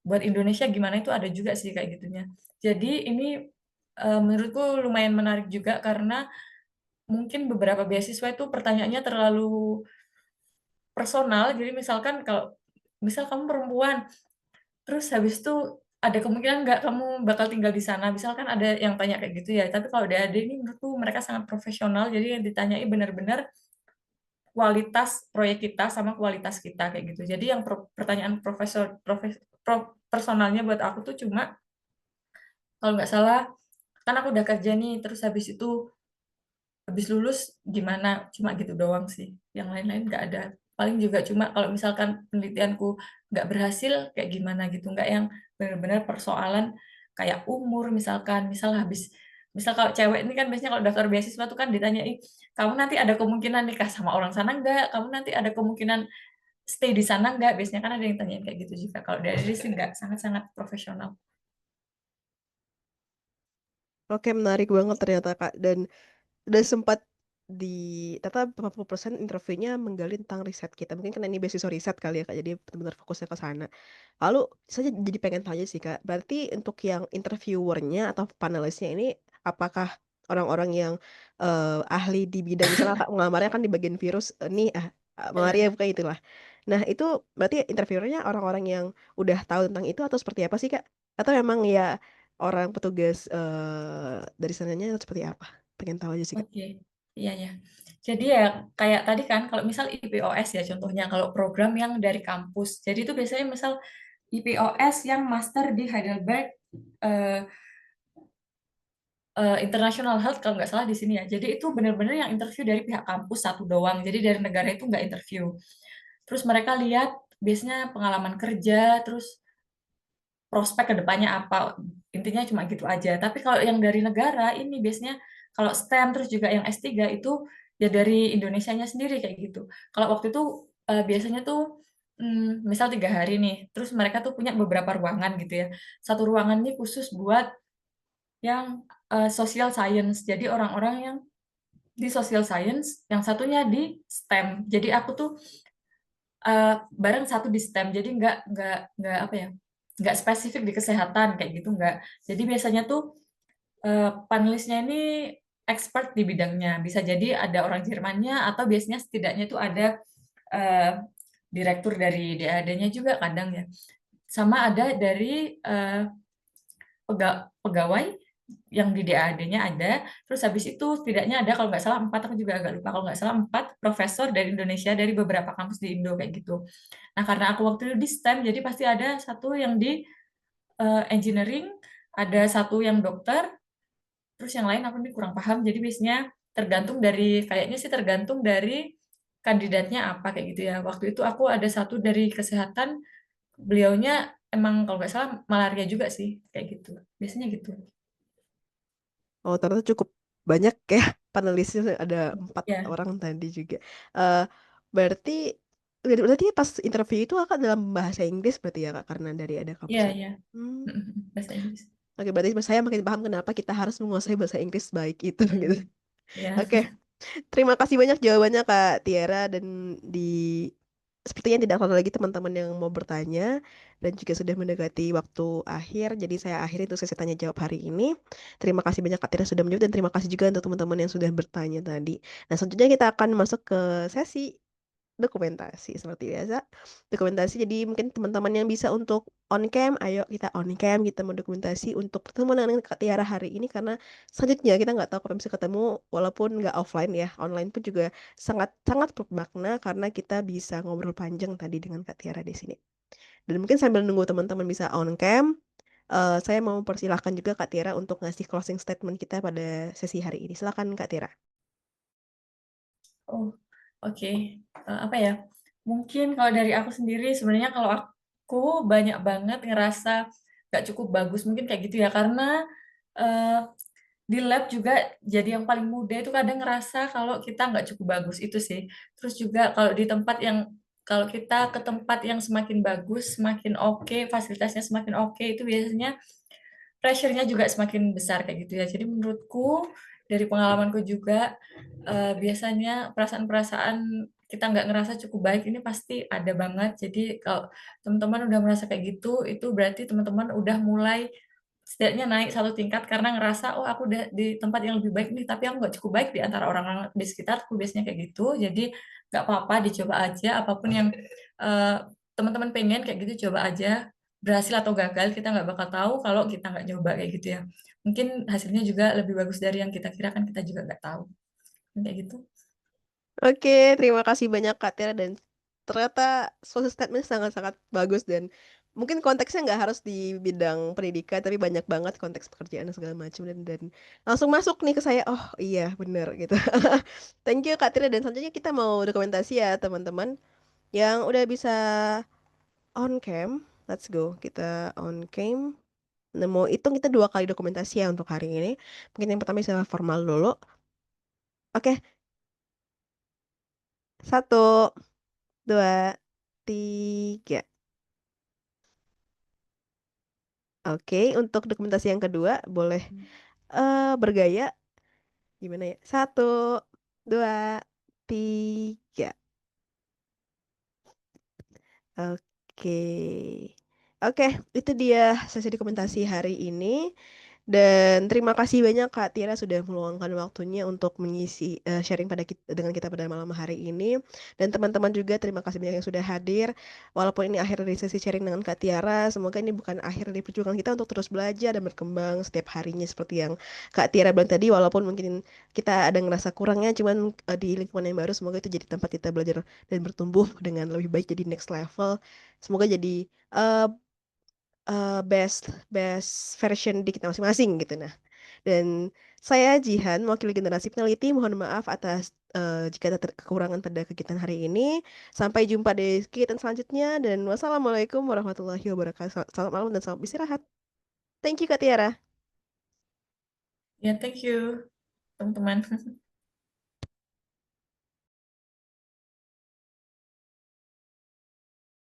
buat Indonesia gimana, itu ada juga sih kayak gitunya. Jadi ini menurutku lumayan menarik juga karena mungkin beberapa beasiswa itu pertanyaannya terlalu personal. Jadi misalkan kalau misal kamu perempuan, terus habis itu ada kemungkinan nggak kamu bakal tinggal di sana. Misalkan ada yang tanya kayak gitu ya. Tapi kalau DAD ini menurutku mereka sangat profesional. Jadi yang ditanyai benar-benar kualitas proyek kita sama kualitas kita kayak gitu. Jadi yang pertanyaan personalnya buat aku tuh cuma kalau nggak salah kan aku udah kerja nih, terus habis lulus gimana, cuma gitu doang sih, yang lain-lain nggak ada. Paling juga cuma kalau misalkan penelitianku nggak berhasil kayak gimana gitu, nggak yang benar-benar persoalan kayak umur. Misalkan misal kalau cewek ini kan biasanya kalau daftar beasiswa tuh kan ditanyai, kamu nanti ada kemungkinan nikah sama orang sana nggak, kamu nanti ada kemungkinan stay di sana nggak, biasanya kan ada yang tanyain kayak gitu juga. Kalau dari sih nggak, sangat-sangat profesional. Oke, menarik banget ternyata Kak. Dan udah sempat di ternyata 40% interviewnya menggali tentang riset kita. Mungkin karena ini beasiswa riset kali ya Kak, jadi benar-benar fokusnya ke sana. Lalu saya jadi pengen tanya sih Kak, berarti untuk yang interviewernya atau panelisnya ini apakah orang-orang yang ahli di bidang, misalnya Kak ngelamarnya kan di bagian virus, nih malaria Ya. bukan itulah. Nah itu berarti interviewernya orang-orang yang udah tahu tentang itu atau seperti apa sih Kak? Atau memang ya orang petugas dari sananya atau seperti apa? Pengen tahu aja sih Kak. Oke, iya ya. Jadi ya kayak tadi kan, kalau misal IPOS ya contohnya, kalau program yang dari kampus. Jadi itu biasanya misal IPOS yang master di Heidelberg eh, International Health kalau nggak salah di sini ya. Jadi itu benar-benar yang interview dari pihak kampus satu doang. Jadi dari negara itu nggak interview. Terus mereka lihat biasanya pengalaman kerja, terus prospek ke depannya apa. Intinya cuma gitu aja. Tapi kalau yang dari negara ini biasanya kalau STEM terus juga yang S3 itu ya dari Indonesianya sendiri kayak gitu. Kalau waktu itu biasanya tuh misal 3 hari nih, terus mereka tuh punya beberapa ruangan gitu ya. Satu ruangan ini khusus buat yang social science. Jadi orang-orang yang di social science, yang satunya di STEM. Jadi aku tuh bareng satu di STEM. Jadi nggak apa ya, nggak spesifik di kesehatan kayak gitu, nggak. Jadi biasanya tuh panelisnya ini expert di bidangnya. Bisa jadi ada orang Jermannya atau biasanya setidaknya tuh ada eh, direktur dari DAD-nya juga kadang ya. Sama ada dari pegawai yang di DAD-nya ada. Terus habis itu setidaknya ada kalau nggak salah 4, aku juga agak lupa, kalau nggak salah 4 profesor dari Indonesia dari beberapa kampus di Indo kayak gitu. Nah, karena aku waktu itu di STEM, jadi pasti ada satu yang di engineering, ada satu yang dokter, terus yang lain aku nih kurang paham. Jadi biasanya kayaknya sih tergantung dari kandidatnya apa kayak gitu ya. Waktu itu aku ada satu dari kesehatan, beliaunya emang kalau nggak salah malaria juga sih kayak gitu. Biasanya gitu. Oh, ternyata cukup banyak ya panelisnya, ada 4 Ya, orang tadi juga. Eh berarti berarti pas interview itu Kakak dalam bahasa Inggris berarti ya Kak, karena dari ada iya, kampusnya. iya. Hmm. Bahasa Inggris. Oke, berarti saya makin paham kenapa kita harus menguasai bahasa Inggris baik itu gitu. Ya. Oke, terima kasih banyak jawabannya Kak Tiara dan di sepertinya tidak ada lagi teman-teman yang mau bertanya dan juga sudah mendekati waktu akhir. Jadi saya akhiri untuk sesi tanya jawab hari ini. Terima kasih banyak Kak Tiara sudah menjawab dan terima kasih juga untuk teman-teman yang sudah bertanya tadi. Nah, selanjutnya kita akan masuk ke sesi dokumentasi seperti biasa. Dokumentasi jadi mungkin teman-teman yang bisa untuk on cam, ayo kita on cam, kita mendokumentasi untuk pertemuan dengan Kak Tiara hari ini karena selanjutnya kita nggak tahu kapan bisa ketemu walaupun nggak offline ya, online pun juga sangat sangat bermakna karena kita bisa ngobrol panjang tadi dengan Kak Tiara di sini. Dan mungkin sambil nunggu teman-teman bisa on cam, saya mau persilahkan juga Kak Tiara untuk ngasih closing statement kita pada sesi hari ini. Silakan Kak Tiara. Oh, oke. Apa ya? Mungkin kalau dari aku sendiri sebenarnya kalau aku banyak banget ngerasa nggak cukup bagus mungkin kayak gitu ya karena eh, di lab juga jadi yang paling muda itu kadang ngerasa kalau kita nggak cukup bagus itu sih. Terus juga kalau di tempat yang kalau kita ke tempat yang semakin bagus, semakin oke, fasilitasnya semakin oke itu biasanya pressure-nya juga semakin besar kayak gitu ya. Jadi menurutku dari pengalamanku juga biasanya perasaan-perasaan kita nggak ngerasa cukup baik ini pasti ada banget. Jadi kalau teman-teman udah merasa kayak gitu, itu berarti teman-teman udah mulai setidaknya naik satu tingkat karena ngerasa oh aku udah di tempat yang lebih baik nih, tapi aku nggak cukup baik di antara orang-orang di sekitarku biasanya kayak gitu. Jadi nggak apa-apa dicoba aja apapun yang eh, teman-teman pengen kayak gitu coba aja berhasil atau gagal kita nggak bakal tahu kalau kita nggak coba kayak gitu ya mungkin hasilnya juga lebih bagus dari yang kita kira kan kita juga nggak tahu kayak gitu. Oke, terima kasih banyak Kak Tira dan ternyata social statement sangat-sangat bagus dan mungkin konteksnya nggak harus di bidang pendidikan tapi banyak banget konteks pekerjaan dan segala macam dan langsung masuk nih ke saya. Oh iya bener gitu. Thank you Kak Tira dan selanjutnya kita mau dokumentasi ya teman-teman yang udah bisa on cam. Let's go kita on cam. Nah, mau hitung kita 2 kali dokumentasi ya untuk hari ini. Mungkin yang pertama bisa formal dulu. Oke, 1, 2, 3. Oke, untuk dokumentasi yang kedua boleh bergaya gimana ya? 1, 2, 3. Oke. Oke, itu dia sesi dokumentasi hari ini. Dan terima kasih banyak Kak Tira sudah meluangkan waktunya untuk mengisi sharing pada dengan kita pada malam hari ini. Dan teman-teman juga terima kasih banyak yang sudah hadir. Walaupun ini akhir dari sesi sharing dengan Kak Tiara, semoga ini bukan akhir dari perjuangan kita untuk terus belajar dan berkembang setiap harinya seperti yang Kak Tiara bilang tadi. Walaupun mungkin kita ada ngerasa kurangnya, cuman di lingkungan yang baru, semoga itu jadi tempat kita belajar dan bertumbuh dengan lebih baik jadi next level. Semoga jadi eh, best best version di kita masing-masing gitu nah. Dan saya Jihan, mewakili generasi peneliti, mohon maaf atas jika ada kekurangan pada kegiatan hari ini. Sampai jumpa di kegiatan selanjutnya dan wassalamualaikum warahmatullahi wabarakatuh. Selamat malam dan selamat istirahat. Thank you Kak Tiara. Ya thank you teman-teman.